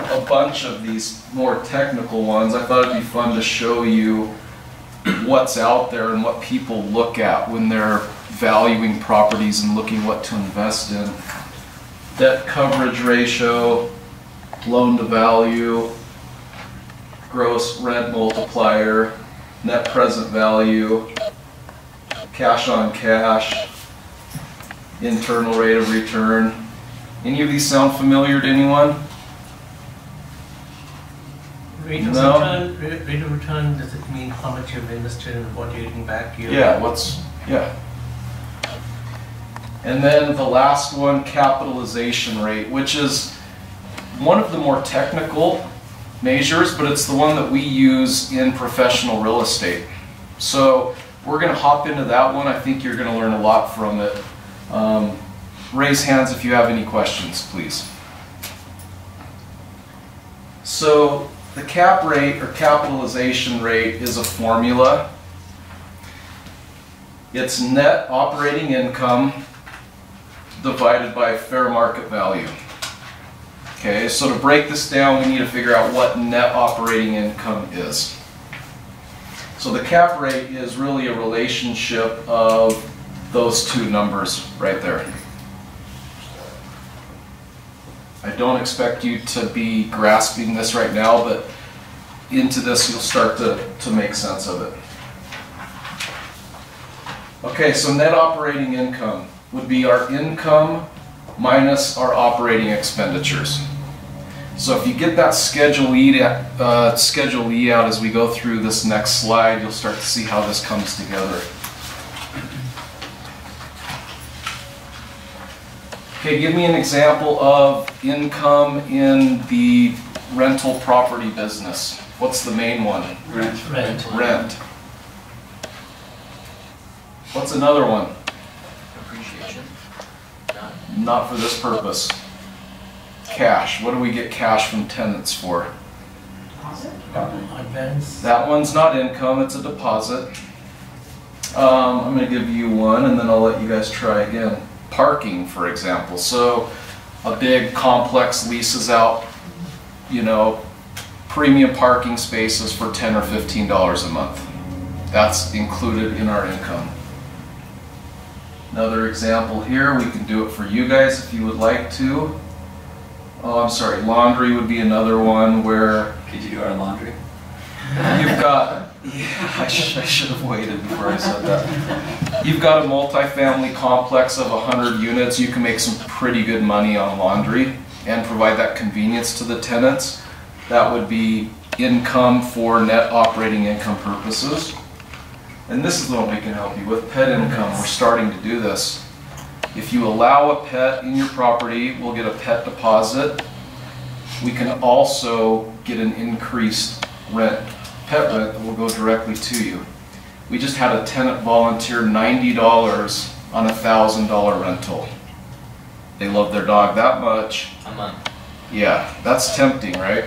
S1: a bunch of these more technical ones. I thought it'd be fun to show you what's out there and what people look at when they're valuing properties and looking what to invest in. Debt coverage ratio, loan to value, gross rent multiplier, net present value, cash on cash, internal rate of return. Any of these sound familiar to anyone?
S6: Rate of return, does it mean how much you've invested and what you're getting back?
S1: Yeah. And then the last one, capitalization rate, which is one of the more technical measures, but it's the one that we use in professional real estate. So we're going to hop into that one. I think you're going to learn a lot from it. Raise hands if you have any questions, please. So the cap rate or capitalization rate is a formula. It's net operating income divided by fair market value. Okay, so to break this down, we need to figure out what net operating income is. So the cap rate is really a relationship of those two numbers right there. I don't expect you to be grasping this right now, but into this you'll start to make sense of it. Okay, so net operating income would be our income minus our operating expenditures. So if you get that Schedule E out as we go through this next slide, you'll start to see how this comes together. Okay, give me an example of income in the rental property business. What's the main one?
S2: Rent.
S1: Rent. What's another one?
S3: Appreciation.
S1: Not for this purpose. Cash. What do we get cash from tenants for?
S8: Deposit?
S6: Advance.
S1: That one's not income, it's a deposit. I'm going to give you one and then I'll let you guys try again. Parking, for example. So a big complex leases out, you know, premium parking spaces for $10 or $15 a month. That's included in our income. Another example here, we can do it for you guys if you would like to. Oh, I'm sorry, laundry would be another one where
S2: Could you do our laundry?
S1: you've got, yeah, I should have waited before I said that. You've got a multifamily complex of 100 units, you can make some pretty good money on laundry and provide that convenience to the tenants. That would be income for net operating income purposes. And this is what we can help you with, pet income. We're starting to do this. If you allow a pet in your property, we'll get a pet deposit. We can also get an increased rent, pet rent that will go directly to you. We just had a tenant volunteer $90 on a $1,000 rental. They love their dog that much.
S3: A month.
S1: Yeah, that's tempting, right?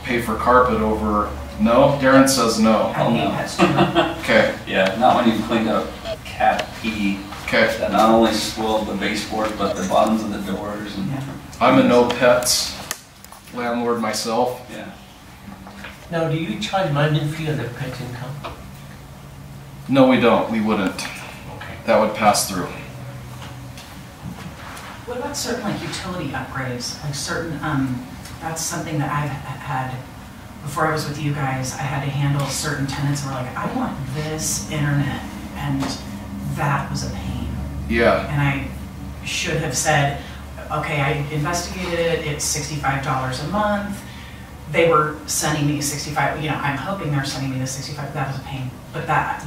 S1: Pay for carpet over, no? Darren says no.
S2: Oh, no.
S1: Okay,
S2: Yeah, not when you cleaned up cat pee
S1: okay.
S2: that not only spoiled the baseboard, but the bottoms of the doors and,
S1: I'm a no pets landlord myself.
S2: yeah.
S6: Now, do you charge management fee on the pet income?
S1: No, we don't. We wouldn't.
S6: Okay.
S1: That would pass through.
S8: What about certain like utility upgrades, like certain, that's something that I've had, before I was with you guys, I had to handle certain tenants who were like, I want this internet, and that was a pain.
S1: Yeah.
S8: And I should have said, okay, I investigated it, it's $65 a month. They were sending me 65, you know, I'm hoping they're sending me the 65, that was a pain. But that's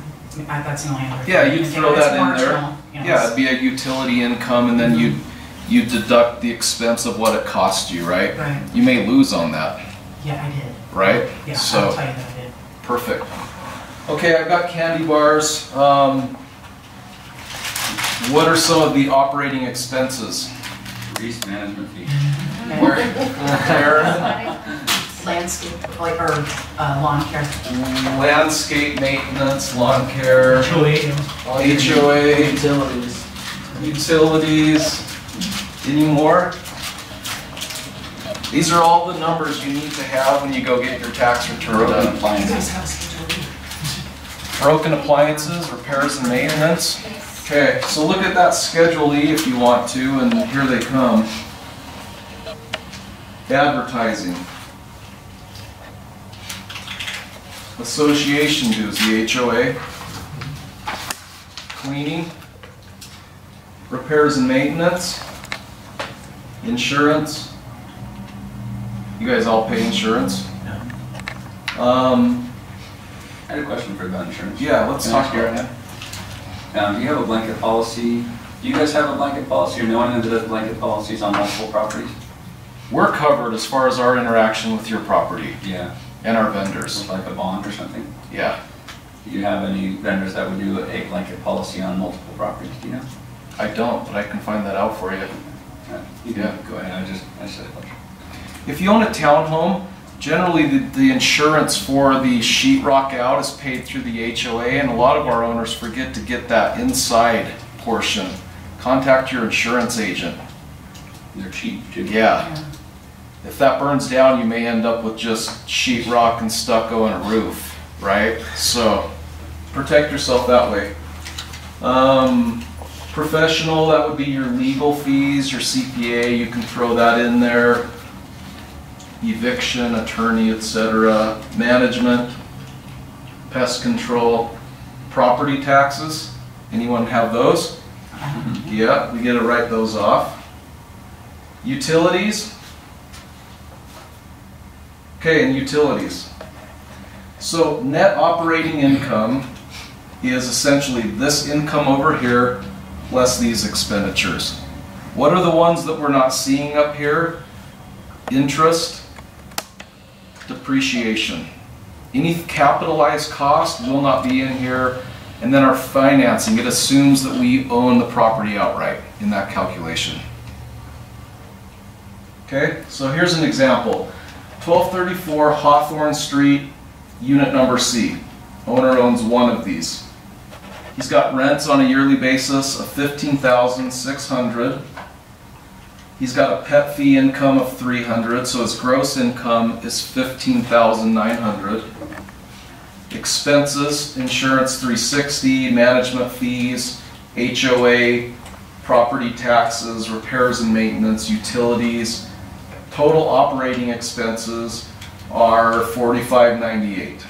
S8: the only other thing.
S1: Yeah, you'd throw
S8: It's
S1: that in
S8: marginal,
S1: there.
S8: you know,
S1: Yeah, it'd be a utility income, and then you deduct the expense of what it cost you, right?
S8: Right,
S1: You may lose on that,
S8: yeah, I did.
S1: right?
S8: Yeah, I'll
S1: So,
S8: tell you that I did.
S1: perfect. Okay, I've got candy bars. What are some of the operating expenses?
S2: Reese management fee.
S8: Landscape, like, or lawn care.
S1: Landscape maintenance, lawn care, HOA,
S3: Utilities.
S1: utilities, any more? These are all the numbers you need to have when you go get your tax return
S2: Broken
S1: done.
S8: You guys
S2: appliances.
S8: have a schedule E.
S1: Broken appliances, repairs and maintenance. Okay, so look at that Schedule E if you want to, and here they come. Advertising. Association dues, the HOA. Cleaning. Repairs and maintenance. Insurance. You guys all pay insurance?
S2: I had a question for about insurance.
S1: Yeah, let's
S2: Can I
S1: talk
S2: ask you
S1: about
S2: right
S1: it.
S2: now? Do you have a blanket policy? Do you guys have a blanket policy, or no one that does blanket policies on multiple properties?
S1: We're covered as far as our interaction with your property
S2: Yeah.
S1: and our vendors.
S2: Like a bond or something?
S1: Yeah,
S2: Do you have any vendors that would do a blanket policy on multiple properties, do you know?
S1: I don't, but I can find that out for you.
S2: You
S1: Yeah.
S2: Go ahead, I said a bunch.
S1: If you own a townhome, Generally, the insurance for the sheetrock out is paid through the HOA, and a lot of our owners forget to get that inside portion. Contact your insurance agent.
S2: They're cheap too.
S1: Yeah. If that burns down, you may end up with just sheetrock and stucco and a roof, right? So protect yourself that way. Professional, that would be your legal fees, your CPA, you can throw that in there. Eviction, attorney, etc. Management, pest control, property taxes. Anyone have those? Yeah, we get to write those off. Utilities. Okay, and utilities. So net operating income is essentially this income over here less these expenditures. What are the ones that we're not seeing up here? Interest, depreciation. Any capitalized cost will not be in here. And then our financing, it assumes that we own the property outright in that calculation. Okay, so here's an example. 1234 Hawthorne Street, unit number C. Owner owns one of these. He's got rents on a yearly basis of $15,600. He's got a pet fee income of $300, so his gross income is $15,900. Expenses, insurance $360, management fees, HOA, property taxes, repairs and maintenance, utilities. Total operating expenses are $45.98.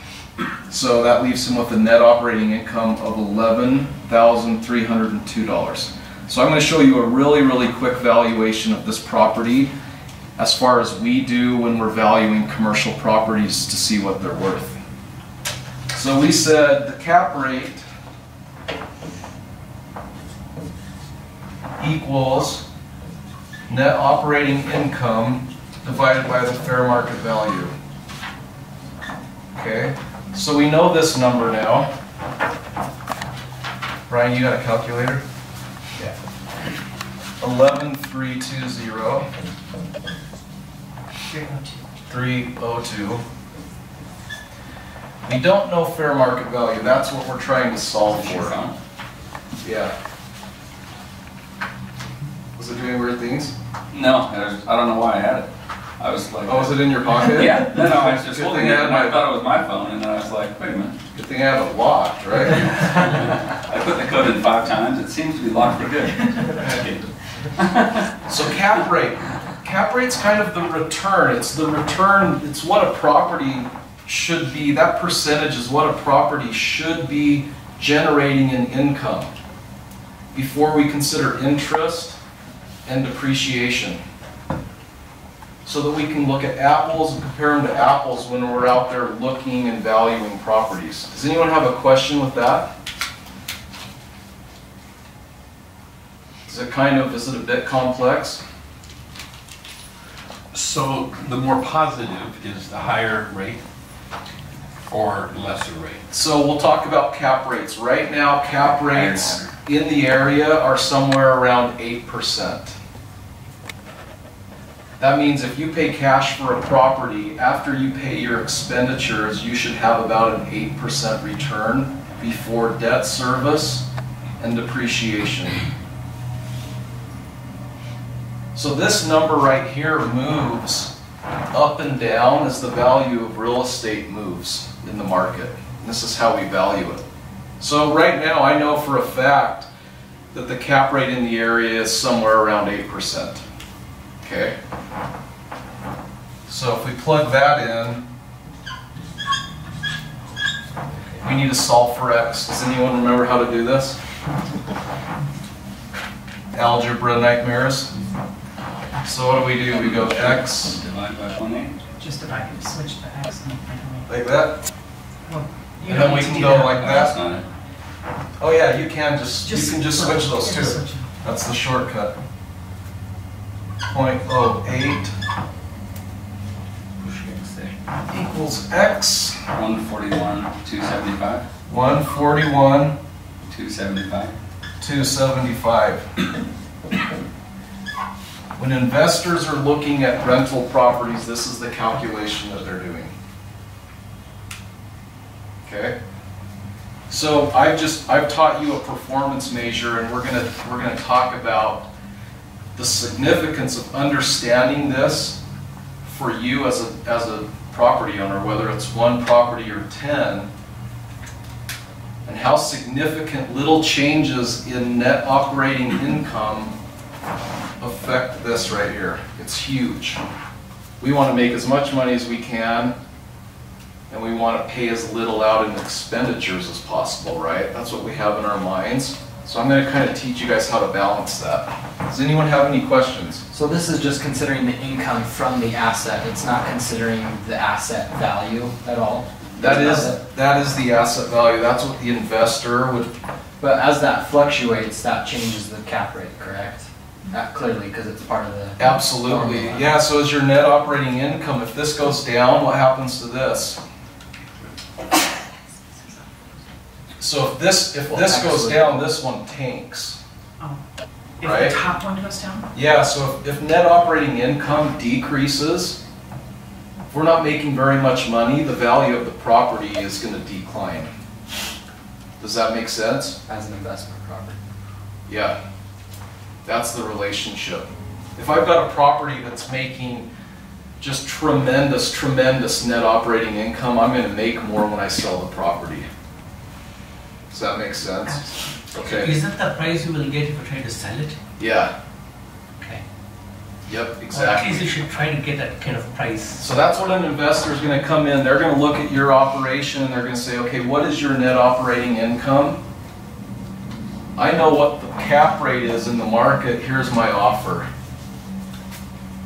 S1: So that leaves him with a net operating income of $11,302. So I'm going to show you a really quick valuation of this property as far as we do when we're valuing commercial properties to see what they're worth. So we said the cap rate equals net operating income divided by the fair market value. Okay, so we know this number now. Brian, you got a calculator? Yeah. 11,320. 302. We don't know fair market value. That's what we're trying to solve for. Yeah. Was it doing weird things?
S2: No, I don't know why I had it. I was like,
S1: oh, was it in your pocket?
S2: Yeah, no, I was just
S1: Good
S2: holding
S1: thing
S2: it
S1: I had
S2: and I
S1: my-
S2: thought it was my phone and then I was like, wait a minute.
S1: Good thing I have it locked, right?
S2: I put the code in 5 times, it seems to be locked for good.
S1: So cap rate. Cap rate's kind of the return. It's the return, it's what a property should be. That percentage is what a property should be generating in income before we consider interest and depreciation. So that we can look at apples and compare them to apples when we're out there looking and valuing properties. Does anyone have a question with that? Is it a bit complex?
S5: So the more positive is the higher rate or lesser rate?
S1: So we'll talk about cap rates. Right now, cap rates in the area are somewhere around 8%. That means if you pay cash for a property, after you pay your expenditures, you should have about an 8% return before debt service and depreciation. So this number right here moves up and down as the value of real estate moves in the market. This is how we value it. So right now I know for a fact that the cap rate in the area is somewhere around 8%. Okay? So if we plug that in, we need to solve for x. Does anyone remember how to do this? Algebra nightmares. So what do? We go x
S2: Divide by 0.8.
S8: Just if I could switch the X and
S1: like that,
S8: well, you
S1: and then
S8: don't
S1: we
S8: need to
S1: can
S8: do
S1: go
S8: that.
S1: like
S2: That's
S1: that.
S2: not it.
S1: Oh yeah, you can just switch those two.
S8: Just switch them.
S1: That's the shortcut. 0.08 equals x
S2: 141, 275,
S1: 141
S2: 275.
S1: 275. When investors are looking at rental properties, this is the calculation that they're doing. Okay? So I've taught you a performance measure, and we're gonna talk about the significance of understanding this for you as a property owner, whether it's one property or 10, and how significant little changes in net operating income affect this right here. It's huge. We want to make as much money as we can, and we want to pay as little out in expenditures as possible, right? That's what we have in our minds. So I'm going to kind of teach you guys how to balance that. Does anyone have any questions?
S3: So this is just considering the income from the asset. It's not considering the asset value at all.
S1: That is the asset value. That's what the investor would.
S3: But as that fluctuates, that changes the cap rate, correct? Clearly, because it's part of the.
S1: Absolutely.
S3: formula.
S1: Yeah, so as your net operating income, if this goes down, what happens to this? So if this goes down, this one tanks.
S8: Oh. If
S1: Right.
S8: the top one goes down?
S1: Yeah, so if net operating income decreases, if we're not making very much money, the value of the property is going to decline. Does that make sense?
S3: As an investment property.
S1: Yeah. That's the relationship. If I've got a property that's making just tremendous net operating income, I'm going to make more when I sell the property. Does that make sense? Okay.
S6: Is that the price you will get if you try to sell it?
S1: Yeah.
S6: Okay.
S1: Yep,
S6: Or at
S1: exactly.
S6: least you should try to get that kind of price.
S1: So that's what an investor is going to come in. They're going to look at your operation and they're going to say, okay, what is your net operating income? I know what the cap rate is in the market. Here's my offer.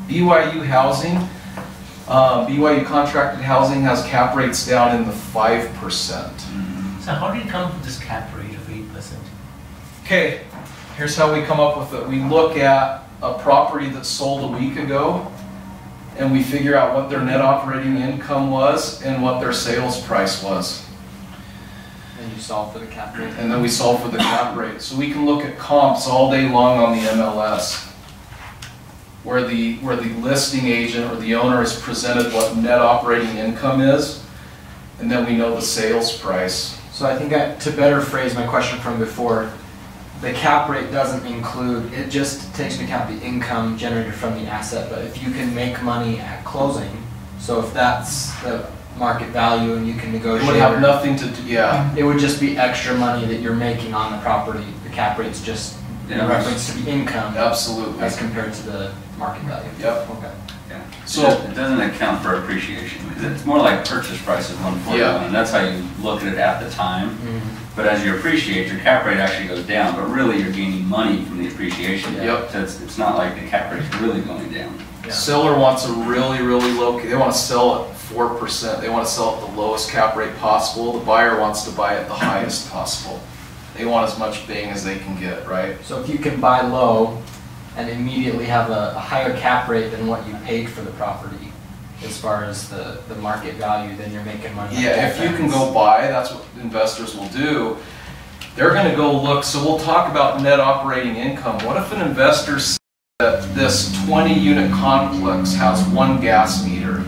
S1: BYU Housing, BYU Contracted Housing has cap rates down in the 5%.
S6: So how did you come up with this cap rate of 8%?
S1: Okay, here's how we come up with it. We look at a property that sold a week ago, and we figure out what their net operating income was and what their sales price was.
S3: And you solve for the cap rate.
S1: And then we solve for the cap rate. So we can look at comps all day long on the MLS, where the listing agent or the owner is presented what net operating income is, and then we know the sales price.
S3: So I think to better phrase my question from before, the cap rate doesn't include, it just takes into account the income generated from the asset, but if you can make money at closing, so if that's the market value and you can
S1: It
S3: negotiate.
S1: would have nothing to do, yeah.
S3: It would just be extra money that you're making on the property. The cap rate's just in
S2: Yeah.
S3: reference to the income
S1: Absolutely.
S3: as compared to the market value.
S1: Yep.
S3: Okay.
S2: Yeah.
S1: So-
S2: It doesn't account for appreciation. It's more like purchase price is 141,
S1: Yeah.
S2: and that's how you look at it at the time. But as you appreciate, your cap rate actually goes down, but really you're gaining money from the appreciation.
S1: Yep.
S2: So it's not like the cap rate's really going down.
S3: Yeah.
S1: Seller wants a really low, they want to sell at 4%. They want to sell at the lowest cap rate possible. The buyer wants to buy at the highest possible. They want as much bang as they can get, right?
S3: So if you can buy low and immediately have a higher cap rate than what you paid for the property, as far as the market value, then you're making money. on
S1: Yeah,
S3: both
S1: if you can
S3: ends.
S1: go buy, that's what investors will do. They're going to go look, so we'll talk about net operating income. What if an investor sees that this 20-unit complex has one gas meter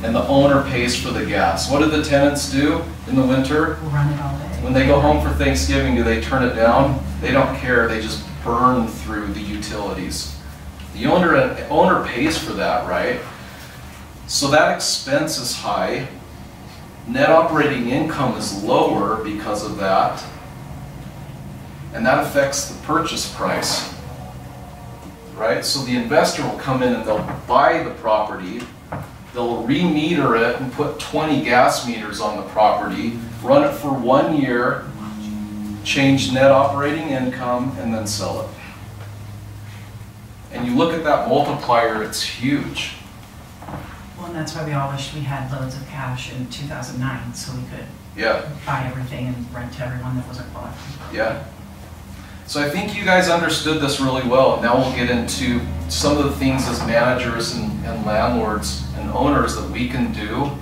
S1: and the owner pays for the gas? What do the tenants do in the winter?
S8: We'll run it all day.
S1: When they go home for Thanksgiving, do they turn it down? They don't care, they just burn through the utilities. The owner pays for that, right? So that expense is high. Net operating income is lower because of that. And that affects the purchase price, right? So the investor will come in and they'll buy the property, they'll re-meter it and put 20 gas meters on the property, run it for 1 year, change net operating income, and then sell it. And you look at that multiplier, it's huge.
S8: Well, and that's why we all wish we had loads of cash in 2009, so we could
S1: Yeah,
S8: buy everything and rent to everyone that wasn't qualified.
S1: yeah. So I think you guys understood this really well. Now we'll get into some of the things as managers and landlords and owners that we can do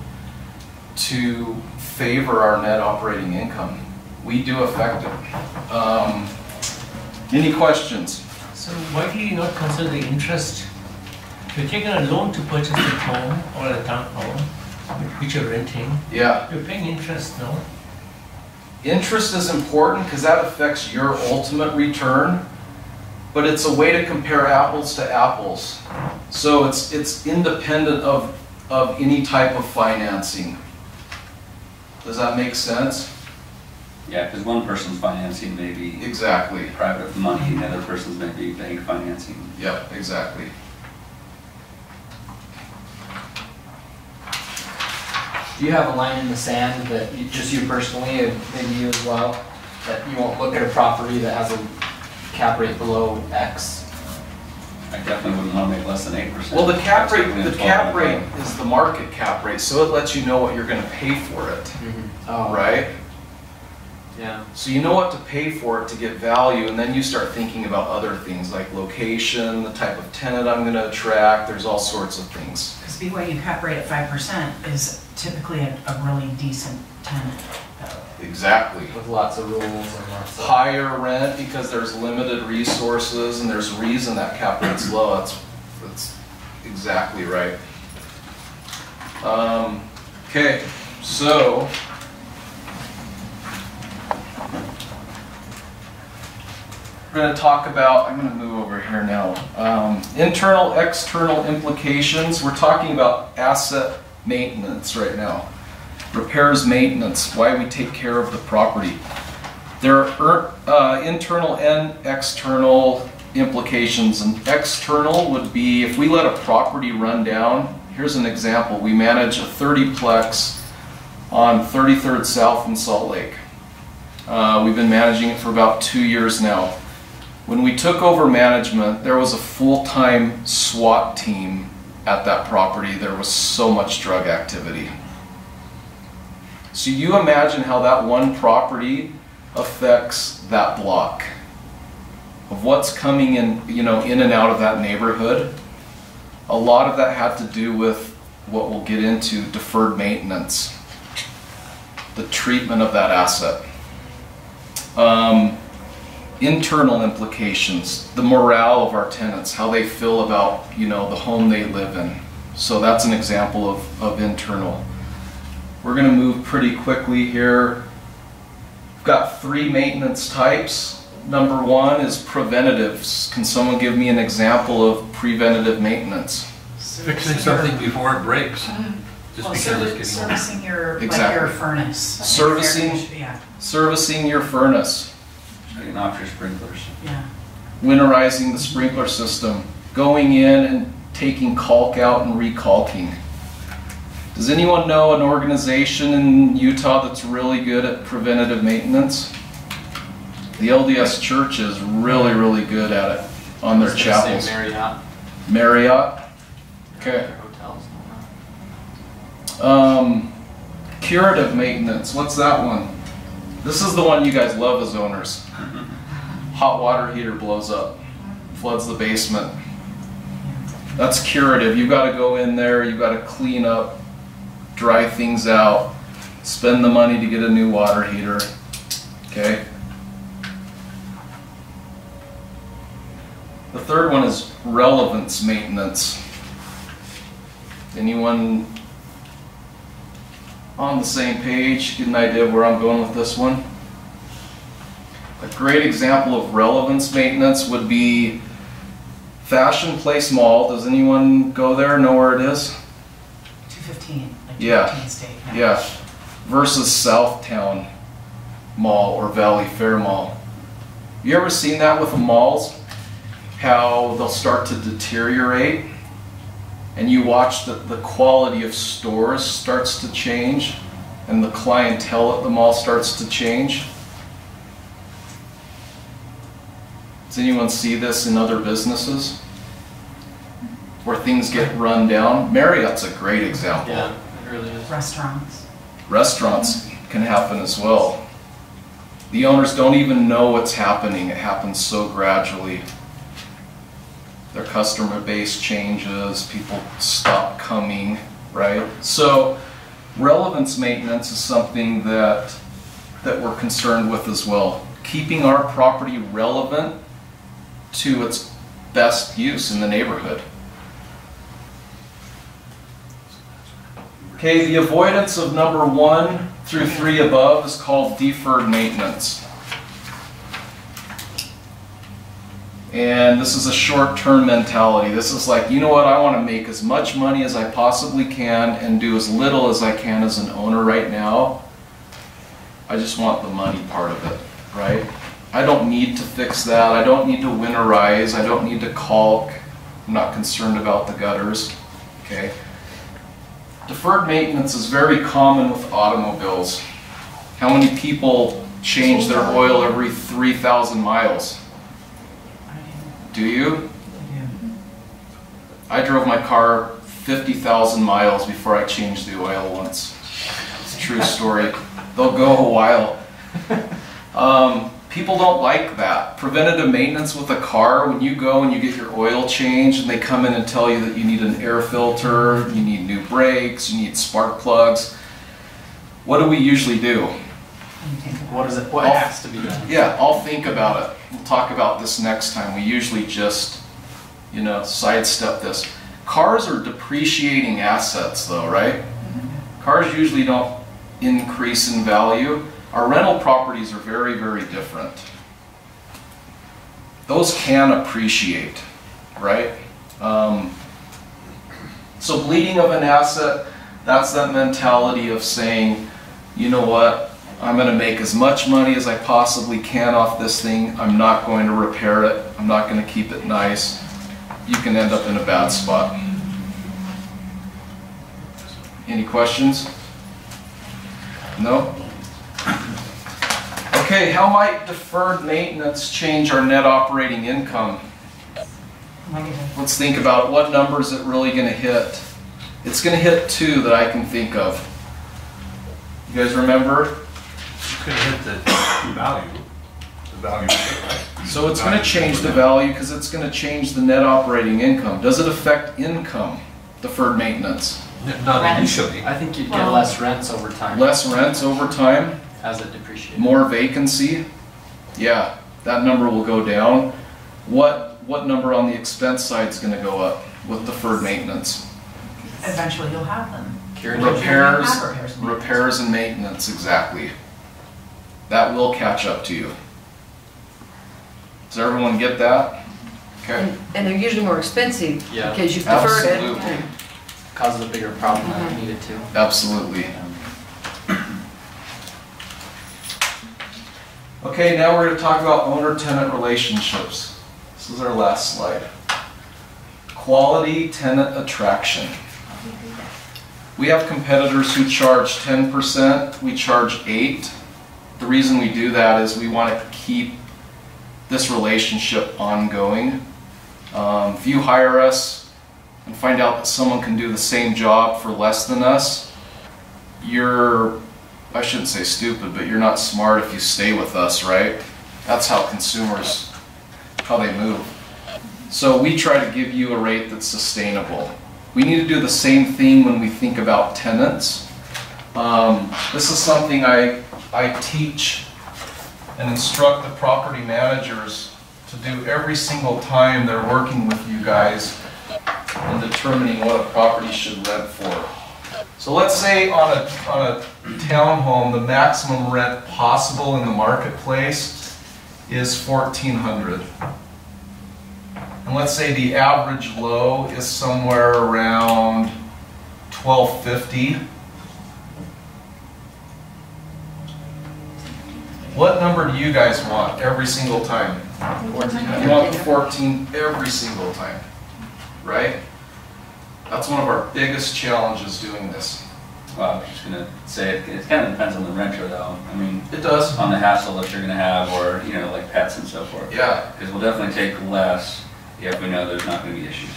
S1: to favor our net operating income. We do affect it. Any questions?
S6: So why do you not consider the interest? If you're taking a loan to purchase a home or a townhome, which you're renting,
S1: Yeah.
S6: you're paying interest, no?
S1: Interest is important because that affects your ultimate return, but it's a way to compare apples to apples. So it's independent of any type of financing. Does that make sense?
S2: Yeah, because one person's financing may be
S1: Exactly.
S2: private money, and the other person's may be bank financing.
S1: Yep, exactly.
S3: Do you have a line in the sand that just you personally, and maybe you as well, that you won't look at a property that has a cap rate below X?
S2: I definitely wouldn't want to make less than 8%.
S1: Well, the cap rate,
S2: Particularly in
S1: the cap
S2: 12
S1: rate
S2: month.
S1: is the market cap rate, so it lets you know what you're gonna pay for it,
S3: Oh,
S1: right?
S3: Yeah.
S1: So you know what to pay for it to get value, and then you start thinking about other things like location, the type of tenant I'm gonna attract, there's all sorts of things.
S8: Because BYU cap rate at 5% is typically a really decent tenant.
S1: Exactly.
S3: With lots of rules and lots of.
S1: Higher rent because there's limited resources, and there's a reason that cap rate's low, that's exactly right. Okay, so we're going to talk about, I'm going to move over here now, internal, external implications. We're talking about asset maintenance right now. Repairs, maintenance, why we take care of the property. There are internal and external implications. And external would be if we let a property run down. Here's an example. We manage a 30-plex on 33rd South in Salt Lake. We've been managing it for about 2 years now. When we took over management, there was a full-time SWAT team at that property. There was so much drug activity. So you imagine how that one property affects that block of what's coming in, in and out of that neighborhood. A lot of that had to do with what we'll get into, deferred maintenance, the treatment of that asset. Internal implications, the morale of our tenants, how they feel about, the home they live in. So that's an example of internal. We're going to move pretty quickly here. We've got 3 maintenance types. Number 1 is preventatives. Can someone give me an example of preventative maintenance?
S5: Fixing something before it breaks, just
S8: Well,
S5: because it's getting old.
S8: servicing your, like
S1: Exactly.
S8: your furnace.
S1: Servicing.
S8: Yeah,
S1: Servicing your furnace.
S2: Getting off your sprinklers.
S8: yeah.
S1: Winterizing the sprinkler system. Going in and taking caulk out and recalking. Does anyone know an organization in Utah that's really good at preventative maintenance? The LDS Church is really, really good at it on their chapels.
S3: Marriott.
S1: Marriott. Okay.
S3: Their hotels and all
S1: Curative maintenance. What's that one? This is the one you guys love as owners. Hot water heater blows up, floods the basement. That's curative. You've got to go in there, you've got to clean up, dry things out, spend the money to get a new water heater. Okay? The third one is relevance maintenance. Anyone on the same page? Get an idea of where I'm going with this one? A great example of relevance maintenance would be Fashion Place Mall. Does anyone go there, know where it is?
S8: 215, like
S1: Yeah.
S8: 215 State.
S1: Yeah. Versus Southtown Mall or Valley Fair Mall. You ever seen that with the malls? How they'll start to deteriorate and you watch the quality of stores starts to change and the clientele at the mall starts to change. Does anyone see this in other businesses? Where things get run down? Marriott's a great example.
S3: Yeah, it really is.
S8: Restaurants.
S1: Restaurants can happen as well. The owners don't even know what's happening. It happens so gradually. Their customer base changes, people stop coming, right? So relevance maintenance is something that we're concerned with as well. Keeping our property relevant to its best use in the neighborhood. Okay, the avoidance of number 1 through 3 above is called deferred maintenance. And this is a short-term mentality. This is like, you know what, I want to make as much money as I possibly can and do as little as I can as an owner right now. I just want the money part of it, right? I don't need to fix that. I don't need to winterize. I don't need to caulk. I'm not concerned about the gutters, okay? Deferred maintenance is very common with automobiles. How many people change their oil every 3,000 miles? Do you? I drove my car 50,000 miles before I changed the oil once. It's a true story. They'll go a while. People don't like that. Preventative maintenance with a car, when you go and you get your oil changed and they come in and tell you that you need an air filter, you need new brakes, you need spark plugs, what do we usually do?
S3: What is it? What has to be done?
S1: Yeah, I'll think about it. We'll talk about this next time. We usually just, you know, sidestep this. Cars are depreciating assets though, right? Cars usually don't increase in value. Our rental properties are very, very different. Those can appreciate, right? So bleeding of an asset, that's that mentality of saying, you know what, I'm going to make as much money as I possibly can off this thing. I'm not going to repair it. I'm not going to keep it nice. You can end up in a bad spot. Any questions? No? Okay, how might deferred maintenance change our net operating income? Let's think about it. What number is it really going to hit? It's going to hit 2 that I can think of. You guys remember?
S5: You could hit the value. The value, right?
S1: So it's going to change the value because it's going to change the net operating income. Does it affect income, deferred maintenance?
S5: Not initially.
S3: I think you'd get less rents over time.
S1: Less rents over time?
S3: As it depreciates.
S1: More vacancy? Yeah, that number will go down. What number on the expense side is going to go up with deferred maintenance?
S8: Eventually you'll have them.
S1: Repairs and maintenance, exactly. That will catch up to you. Does everyone get that? Okay.
S9: And they're usually more expensive
S3: Yeah.
S9: because you've deferred it.
S1: Absolutely.
S3: Causes a bigger problem than it needed to.
S1: Absolutely. Okay, now we're going to talk about owner-tenant relationships. This is our last slide. Quality tenant attraction. We have competitors who charge 10%, we charge 8%. The reason we do that is we want to keep this relationship ongoing. If you hire us and find out that someone can do the same job for less than us, you're, I shouldn't say stupid, but you're not smart if you stay with us, right? That's how consumers, how they move. So we try to give you a rate that's sustainable. We need to do the same thing when we think about tenants. This is something I teach and instruct the property managers to do every single time they're working with you guys in determining what a property should rent for. So let's say on a townhome, the maximum rent possible in the marketplace is $1,400. And let's say the average low is somewhere around $1,250. What number do you guys want every single time? You want the 14 every single time, right? That's one of our biggest challenges doing this.
S2: Well, I was just gonna say, it kind of depends on the renter though. I mean,
S1: It does.
S2: on the hassle that you're gonna have, or, you know, like pets and so forth.
S1: Yeah.
S2: Because we'll definitely take less if we know there's not gonna be issues.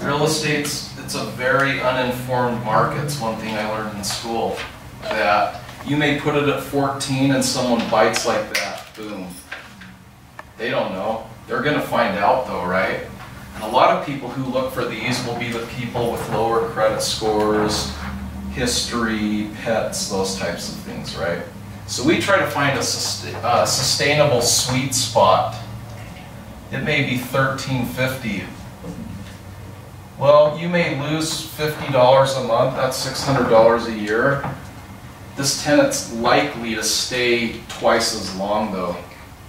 S1: Real estate's, it's a very uninformed market. It's one thing I learned in school, that you may put it at 14 and someone bites like that, boom. They don't know. They're gonna find out though, right? And a lot of people who look for these will be the people with lower credit scores, history, pets, those types of things, right? So we try to find a sustainable sweet spot it may be $13.50. Well, you may lose $50 a month, that's $600 a year. This tenant's likely to stay twice as long though.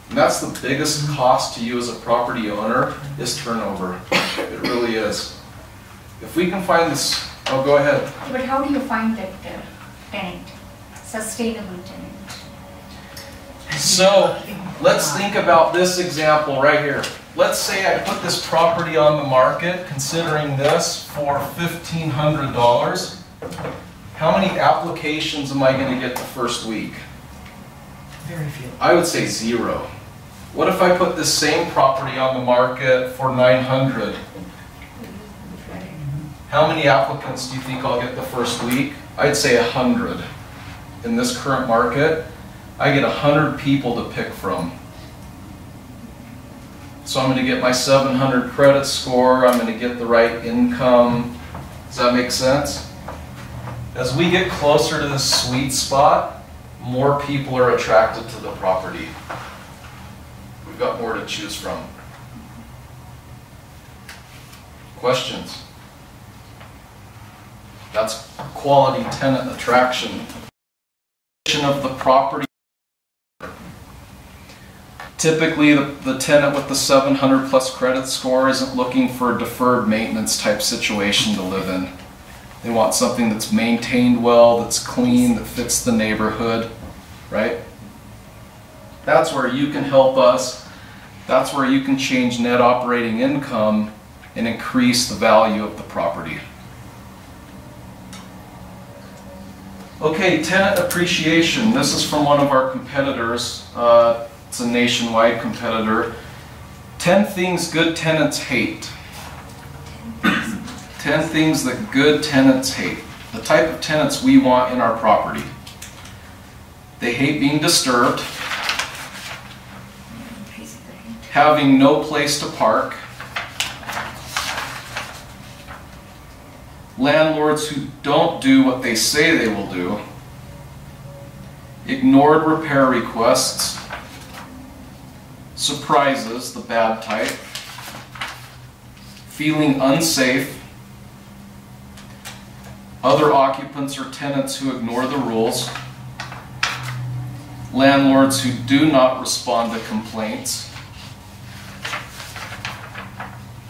S1: And that's the biggest cost to you as a property owner, is turnover. It really is. If we can find this, oh, go ahead.
S7: But how do you find that tenant, sustainable tenant?
S1: So let's think about this example right here. Let's say I put this property on the market, considering this, for $1,500. How many applications am I going to get the first week?
S8: Very few.
S1: I would say 0. What if I put this same property on the market for $900? How many applicants do you think I'll get the first week? I'd say 100. In this current market, I get 100 people to pick from. So I'm going to get my 700 credit score, I'm going to get the right income. Does that make sense? As we get closer to this sweet spot, more people are attracted to the property. We've got more to choose from. Questions? That's quality tenant attraction. Of the property. Typically, the tenant with the 700 plus credit score isn't looking for a deferred maintenance type situation to live in. They want something that's maintained well, that's clean, that fits the neighborhood, right? That's where you can help us. That's where you can change net operating income and increase the value of the property. Okay, tenant appreciation. This is from one of our competitors. It's a nationwide competitor. 10 things good tenants hate. 10 things that good tenants hate. The type of tenants we want in our property. They hate being disturbed, having no place to park, landlords who don't do what they say they will do, ignored repair requests, surprises, the bad type, feeling unsafe, other occupants or tenants who ignore the rules, landlords who do not respond to complaints,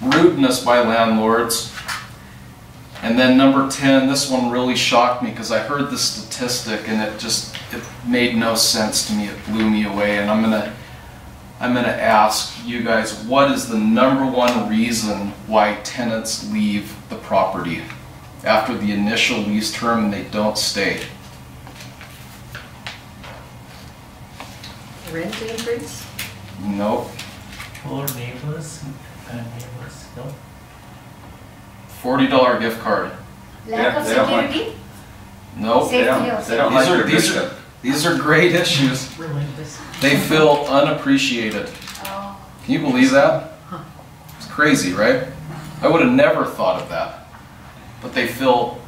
S1: rudeness by landlords, and then number 10, this one really shocked me because I heard the statistic and it made no sense to me. It blew me away, and I'm gonna ask you guys, what is the #1 reason why tenants leave the property after the initial lease term and they don't stay?
S9: Rent increase?
S1: Nope.
S6: Poor neighbors, bad neighbors, no?
S1: $40 gift card.
S7: Lack of
S2: they don't like-
S7: security?
S1: Nope.
S2: They don't like your bishop.
S1: These are great issues. They feel unappreciated.
S7: Oh.
S1: Can you believe that? It's crazy, right? I would have never thought of that. But they feel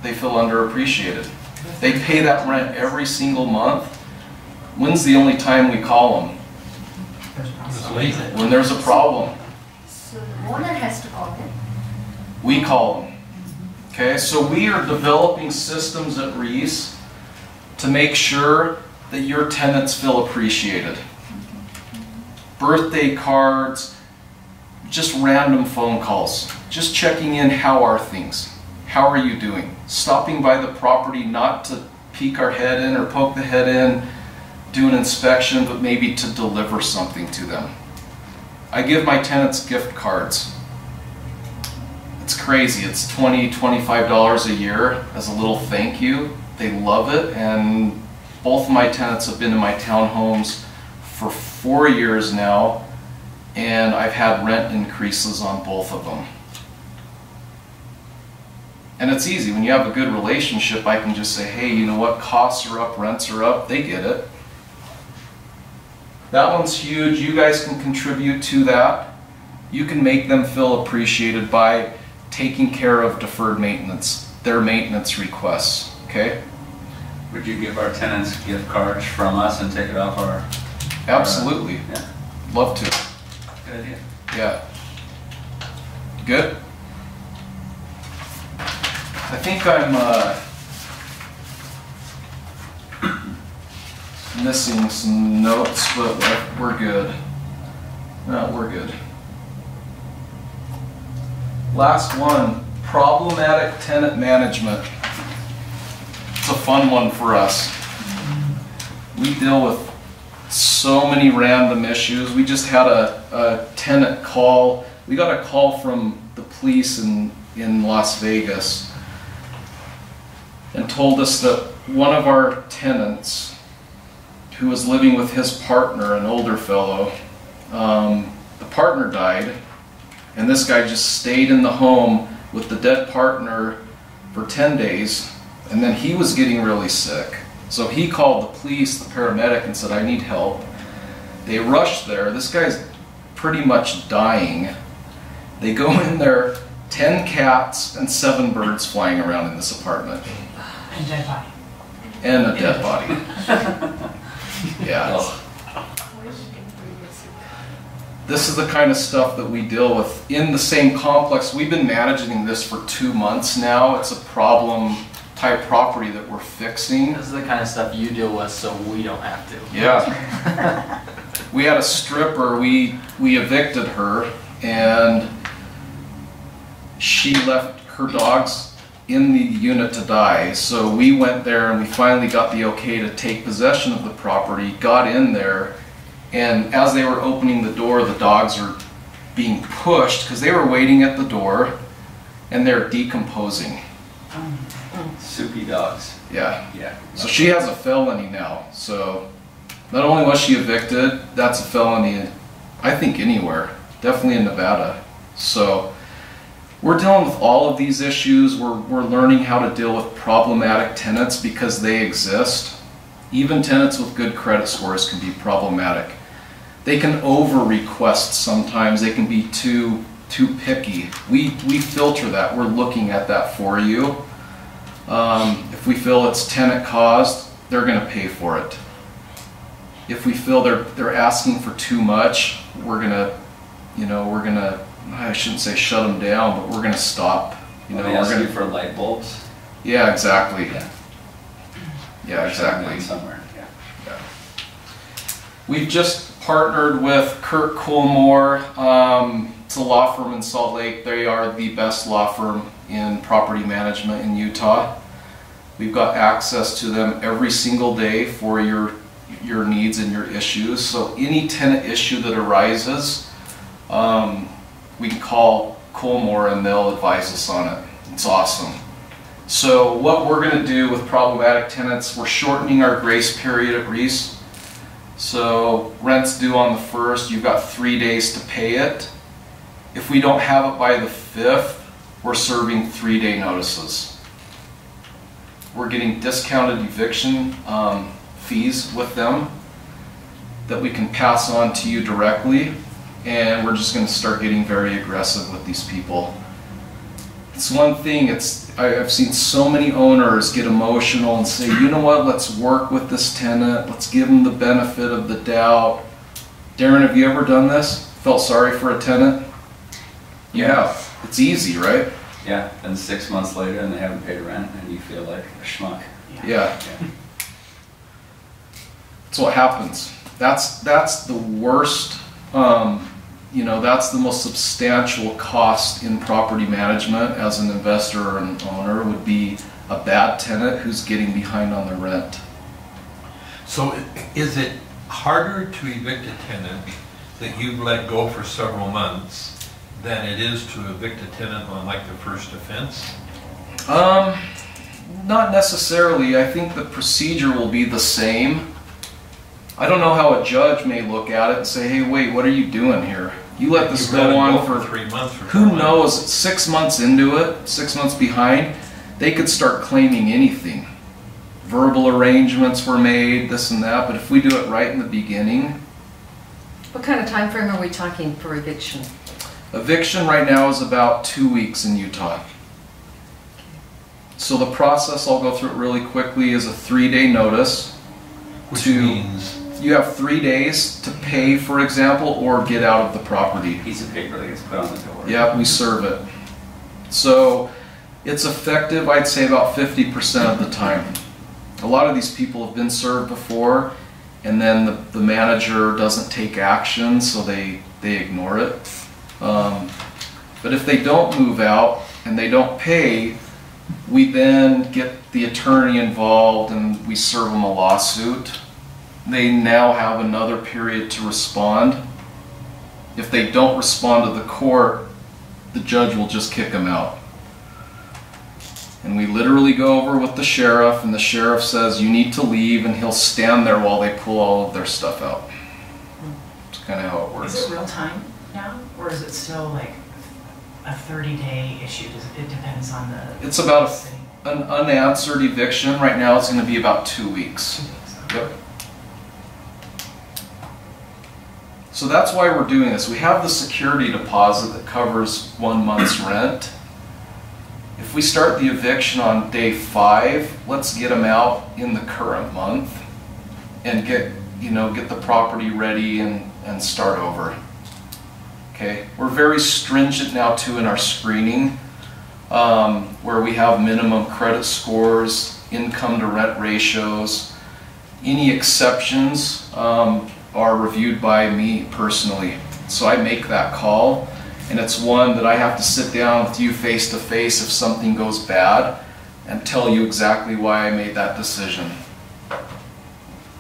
S1: underappreciated. They pay that rent every single month. When's the only time we call them? When there's a problem.
S7: So the owner has to call them.
S1: We call them. Okay, so we are developing systems at Reese to make sure that your tenants feel appreciated. Birthday cards, just random phone calls, just checking in, how are things? How are you doing? Stopping by the property not to peek our head in or poke the head in, do an inspection, but maybe to deliver something to them. I give my tenants gift cards. It's crazy. It's $20, $25 a year as a little thank you. They love it, and both of my tenants have been in my townhomes for 4 years now, and I've had rent increases on both of them. And it's easy. When you have a good relationship, I can just say, hey, you know what, costs are up, rents are up, they get it. That one's huge. You guys can contribute to that. You can make them feel appreciated by taking care of deferred maintenance, their maintenance requests, okay?
S2: Would you give our tenants gift cards from us and take it off our?
S1: Absolutely.
S2: Yeah.
S1: Love to.
S2: Good idea.
S1: Yeah. Good? I think I'm missing some notes, but we're good. No, we're good. Last one, problematic tenant management. It's a fun one for us. We deal with so many random issues. We just had a tenant call. We got a call from the police in Las Vegas and told us that one of our tenants who was living with his partner, an older fellow, the partner died, and this guy just stayed in the home with the dead partner for 10 days, and then he was getting really sick. So he called the police, the paramedic, and said, I need help. They rushed there. This guy's pretty much dying. They go in there, 10 cats and 7 birds flying around in this apartment.
S8: And dead body.
S1: And a dead body. Yeah. This is the kind of stuff that we deal with in the same complex. We've been managing this for 2 months now. It's a problem type property that we're fixing.
S3: This is the kind of stuff you deal with so we don't have to.
S1: Yeah. We had a stripper, we evicted her, and she left her dogs in the unit to die. So we went there and we finally got the okay to take possession of the property, got in there, and as they were opening the door, the dogs are being pushed because they were waiting at the door and they're decomposing.
S2: Soupy dogs.
S1: Yeah.
S2: Yeah.
S1: So she has a felony now. So not only was she evicted, that's a felony, I think anywhere, definitely in Nevada. So we're dealing with all of these issues. We're learning how to deal with problematic tenants because they exist. Even tenants with good credit scores can be problematic. They can over-request sometimes. They can be too picky. We filter that. We're looking at that for you. If we feel it's tenant caused, they're going to pay for it. If we feel they're asking for too much, we're gonna, I shouldn't say shut them down, but we're gonna stop.
S2: They ask you for light bulbs.
S1: Yeah, exactly.
S2: Yeah.
S1: Yeah, exactly.
S2: Somewhere. Yeah.
S1: We've just partnered with Kurt Coolmore. It's a law firm in Salt Lake. They are the best law firm in property management in Utah. We've got access to them every single day for your needs and your issues. So any tenant issue that arises, we can call Coolmore and they'll advise us on it. It's awesome. So what we're going to do with problematic tenants, we're shortening our grace period at Reese. So rent's due on the 1st, you've got 3 days to pay it. If we don't have it by the 5th, we're serving 3-day notices. We're getting discounted eviction fees with them that we can pass on to you directly, and we're just going to start getting very aggressive with these people. It's one thing, I've seen so many owners get emotional and say, you know what, let's work with this tenant, let's give them the benefit of the doubt. Darren, have you ever done this? Felt sorry for a tenant? You have. It's easy, right?
S2: Yeah, and 6 months later and they haven't paid rent and you feel like a schmuck.
S1: Yeah. That's what happens. That's the worst, that's the most substantial cost in property management as an investor or an owner would be a bad tenant who's getting behind on the rent.
S5: So is it harder to evict a tenant that you've let go for several months than it is to evict a tenant on like the first offense?
S1: Not necessarily. I think the procedure will be the same. I don't know how a judge may look at it and say, hey, wait, what are you doing here? You let this go on for
S5: 3 months or
S1: who knows, 6 months into it, 6 months behind, they could start claiming anything. Verbal arrangements were made, this and that, but if we do it right in the beginning.
S9: What kind of time frame are we talking for eviction?
S1: Eviction right now is about 2 weeks in Utah. So the process, I'll go through it really quickly, is a 3-day notice.
S5: Which means?
S1: you have 3 days to pay, for example, or get out of the property.
S2: Piece of paper that gets put on the door.
S1: Yeah, we serve it. So it's effective, I'd say, about 50% of the time. A lot of these people have been served before, and then the manager doesn't take action, so they ignore it. But if they don't move out and they don't pay, we then get the attorney involved and we serve them a lawsuit. They now have another period to respond. If they don't respond to the court, the judge will just kick them out. And we literally go over with the sheriff, and the sheriff says, you need to leave, and he'll stand there while they pull all of their stuff out. That's kind of how it works.
S8: Is it real time now, or is it still like a 30-day issue? It depends on the.
S1: It's about
S8: city.
S1: an unanswered eviction. Right now it's going to be about 2 weeks. Yep. So that's why we're doing this. We have the security deposit that covers 1 month's rent. If we start the eviction on day 5, let's get them out in the current month and get the property ready and start over. Okay, we're very stringent now too in our screening, where we have minimum credit scores, income to rent ratios. Any exceptions are reviewed by me personally. So I make that call, and it's one that I have to sit down with you face to face if something goes bad and tell you exactly why I made that decision.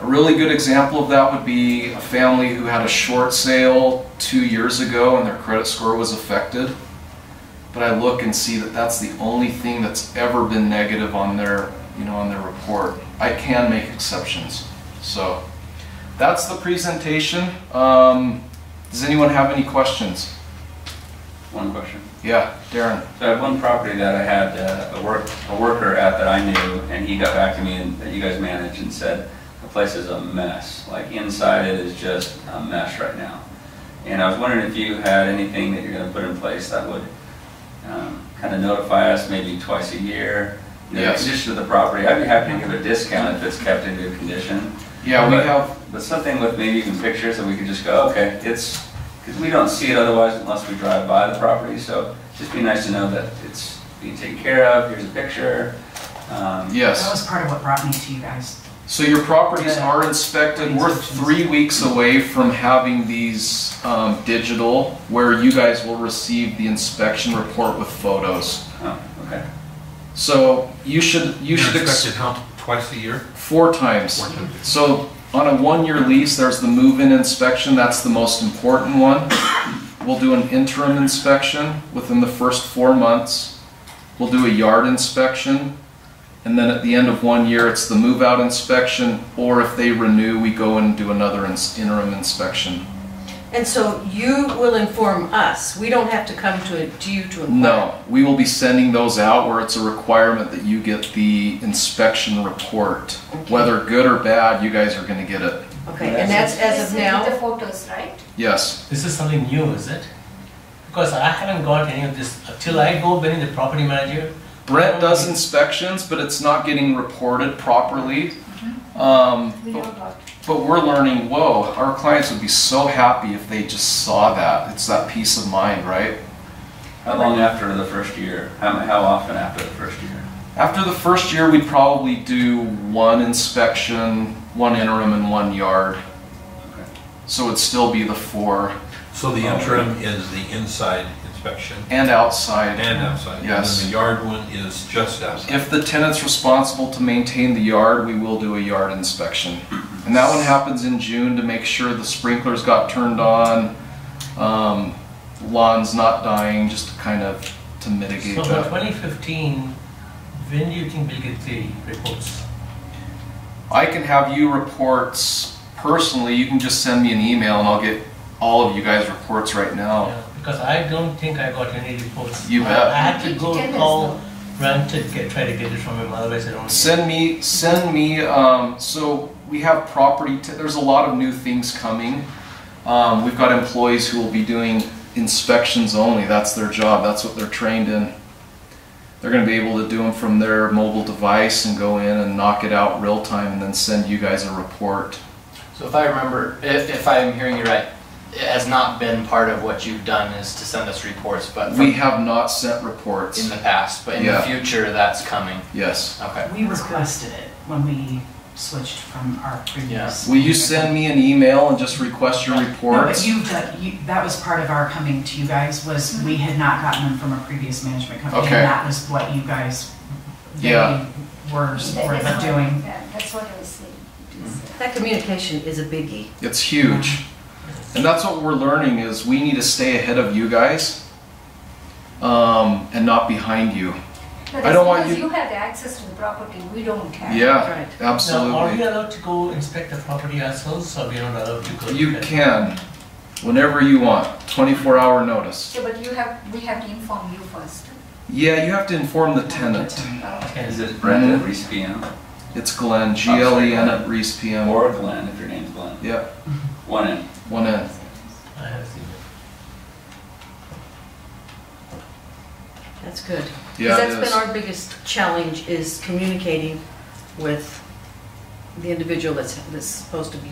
S1: A really good example of that would be a family who had a short sale 2 years ago and their credit score was affected. But I look and see that that's the only thing that's ever been negative on their, on their report. I can make exceptions. So that's the presentation. Does anyone have any questions?
S2: One question.
S1: Yeah, Darren.
S2: So I have one property that I had a worker at that I knew, and he got back to me and that you guys manage and said the place is a mess. Like inside it is just a mess right now. And I was wondering if you had anything that you're going to put in place that would kind of notify us maybe twice a year.
S1: Yes.
S2: The condition of the property. I'd be happy to give a discount if it's kept in good condition.
S1: Yeah, we have.
S2: But something with maybe even pictures that we could just go, okay, it's. Because we don't see it otherwise unless we drive by the property, so just be nice to know that it's being taken care of. Here's a picture.
S1: Yes.
S8: That was part of what brought me to you guys.
S1: So your properties are inspected. We're 3 weeks away from having these digital, where you guys will receive the inspection report with photos.
S2: Oh, okay.
S1: So you should
S5: Inspected how, twice a year?
S1: 4 times.
S5: 4 times.
S1: So on a 1-year lease, there's the move-in inspection. That's the most important one. We'll do an interim inspection within the first 4 months. We'll do a yard inspection. And then at the end of 1 year, it's the move-out inspection. Or if they renew, we go and do another interim inspection.
S9: And so you will inform us. We don't have to come to you to inquire.
S1: No, we will be sending those out where it's a requirement that you get the inspection report.
S9: Okay.
S1: Whether good or bad, you guys are going to get it.
S9: Okay, and that's as
S7: This
S9: of
S7: is
S9: now?
S7: the photos, right?
S1: Yes.
S6: This is something new, is it? Because I haven't got any of this, till I go being the property manager.
S1: Brent does inspections, but it's not getting reported properly.
S7: We know about.
S1: But we're learning, whoa, our clients would be so happy if they just saw that. It's that peace of mind, right?
S2: How long after the first year? How often after the first year?
S1: After the first year, we'd probably do 1 inspection, 1 interim, and 1 yard.
S2: Okay.
S1: So it'd still be the 4.
S5: So the interim is the inside inspection
S1: And outside.
S5: and outside?
S1: Yes.
S5: And then the yard one is just outside?
S1: If the tenant's responsible to maintain the yard, we will do a yard inspection. And that one happens in June to make sure the sprinklers got turned on, lawn's not dying, just to kind of to mitigate
S6: So for
S1: that.
S6: 2015, when do you think we'll get the reports?
S1: I can have you reports personally. You can just send me an email and I'll get all of you guys reports right now.
S6: Yeah, because I don't think I got any reports.
S1: You bet.
S6: I had to go
S7: Tell us
S6: call Brent to try to get it from him, otherwise I don't.
S1: Send me, so we have property, there's a lot of new things coming. We've got employees who will be doing inspections only. That's their job. That's what they're trained in. They're going to be able to do them from their mobile device and go in and knock it out real time and then send you guys a report.
S3: So if I remember, if I'm hearing you right, it has not been part of what you've done is to send us reports, but
S1: We
S3: from
S1: have not sent reports.
S3: in the past, but in the
S1: Yeah.
S3: future, that's coming.
S1: Yes.
S3: Okay.
S8: We requested it when we switched from our previous.
S1: Will you send me an email and just request your
S8: No, but
S1: reports?
S8: that was part of our coming to you guys, was we had not gotten them from a previous management company.
S1: Okay.
S8: And that was what you guys,
S1: Yeah.
S8: were doing.
S7: Yeah, that's what I was saying. It is,
S9: That communication is a biggie.
S1: It's huge. And that's what we're learning is we need to stay ahead of you guys and not behind you.
S7: But
S1: I don't want
S7: because
S1: you-
S7: you have the access to the property, we don't have.
S1: Yeah,
S9: Right.
S6: Now, are we
S1: absolutely.
S6: allowed to go inspect the property ourselves, or we are not allowed to go?
S1: You
S6: look at it?
S1: can, whenever you want, 24-hour notice.
S7: So, but we have to inform you first.
S1: Yeah, you have to inform the tenant.
S7: Okay.
S2: Is it Brendan at Reese PM?
S1: It's Glenn, Glen at Reese PM.
S2: Or Glenn, if your name's Glenn?
S1: Yep,
S2: One in.
S1: one in.
S6: I have seen it.
S9: That's good.
S1: Yeah,
S9: Because
S1: it
S9: that's
S1: is.
S9: been our biggest challenge is communicating with the individual that's supposed to be.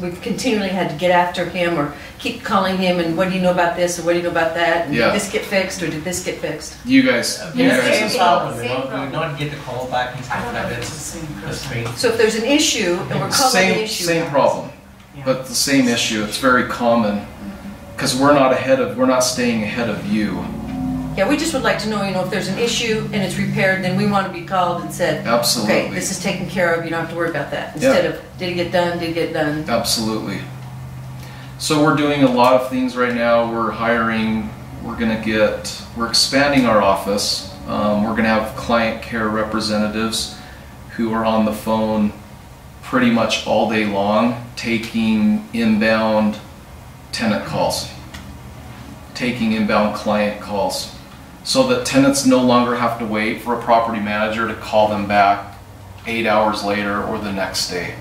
S9: We've continually had to get after him or keep calling him and what do you know about this or what do you know about that? And
S1: Yeah.
S9: did this get fixed or did this get fixed?
S1: You guys, you
S6: Yeah,
S1: guys,
S6: same
S7: Same
S6: problem,
S7: problem.
S6: we will not get a call back and
S8: I
S6: stuff
S8: don't know
S6: like
S8: if it's
S6: that.
S8: the same
S6: That's
S8: person.
S6: strange.
S9: So if there's an issue and we're calling the
S1: same,
S9: issue.
S1: same problem,
S8: Yeah.
S1: but the same issue. It's very common because we're not staying ahead of you.
S9: Yeah, we just would like to know, if there's an issue and it's repaired, then we want to be called and said, okay,
S1: Absolutely,
S9: this is taken care of, you don't have to worry about that. Instead of, did it get done, did it get done?
S1: absolutely. So we're doing a lot of things right now. We're hiring, we're expanding our office. We're gonna have client care representatives who are on the phone pretty much all day long, taking inbound tenant calls, taking inbound client calls, so that tenants no longer have to wait for a property manager to call them back 8 hours later or the next day.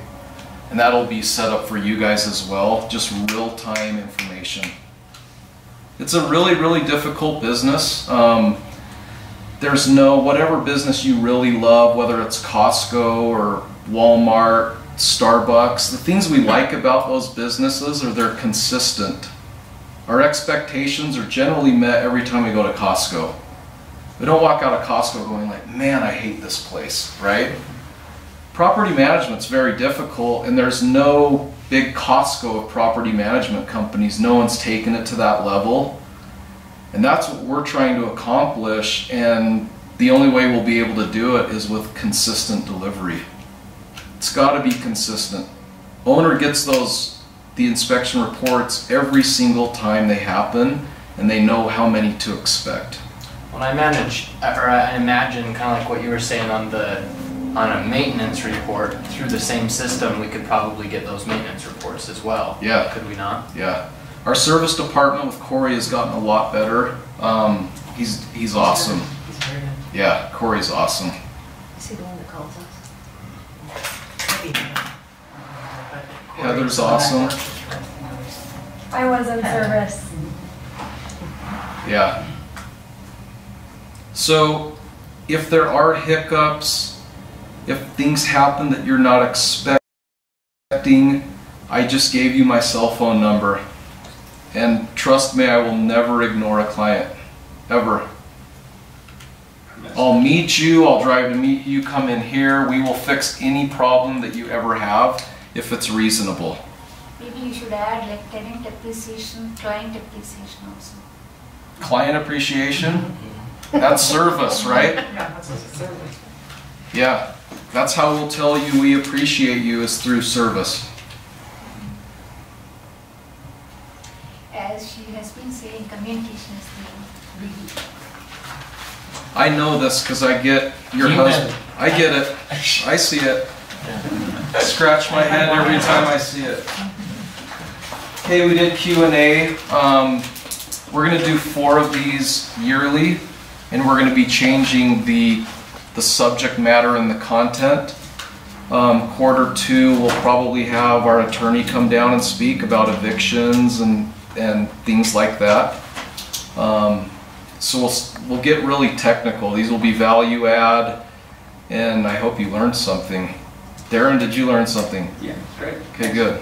S1: And that'll be set up for you guys as well, just real-time information. It's a really, really difficult business. There's whatever business you really love, whether it's Costco or Walmart, Starbucks, the things we like about those businesses are they're consistent. Our expectations are generally met every time we go to Costco. We don't walk out of Costco going like, man, I hate this place, right? Property management's very difficult, and there's no big Costco of property management companies. No one's taken it to that level. And that's what we're trying to accomplish, and the only way we'll be able to do it is with consistent delivery. It's got to be consistent. Owner gets the inspection reports every single time they happen, and they know how many to expect.
S3: When I imagine kind of like what you were saying on a maintenance report through the same system, we could probably get those maintenance reports as well.
S1: Yeah.
S3: Could we not?
S1: Yeah. Our service department with Corey has gotten a lot better. He's awesome.
S8: He's very good.
S1: Yeah, Corey's awesome.
S9: Is he the one that calls us?
S8: Maybe, but Corey-
S1: Heather's awesome.
S7: I was on service.
S1: Yeah. So, if there are hiccups, if things happen that you're not expecting, I just gave you my cell phone number. And trust me, I will never ignore a client. Ever. I'll meet you, I'll drive to meet you, come in here, we will fix any problem that you ever have if it's reasonable.
S7: Maybe you should add like tenant appreciation, client appreciation also.
S1: Client appreciation, that's service, right?
S8: Yeah, that's a service.
S1: Yeah, that's how we'll tell you we appreciate you is through service.
S7: As she has been saying, communication is the really.
S1: I know this because I get your
S6: Email.
S1: husband. I get it. I see it. Scratch my head every time I see it. Okay, we did Q&A. We're going to do 4 of these yearly, and we're going to be changing the subject matter and the content. Quarter 2, we'll probably have our attorney come down and speak about evictions and things like that. So we'll get really technical. These will be value add, and I hope you learned something. Darren, did you learn something?
S2: Yeah, great.
S1: Okay, good.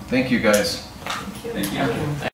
S1: Thank you, guys.
S2: Thank you.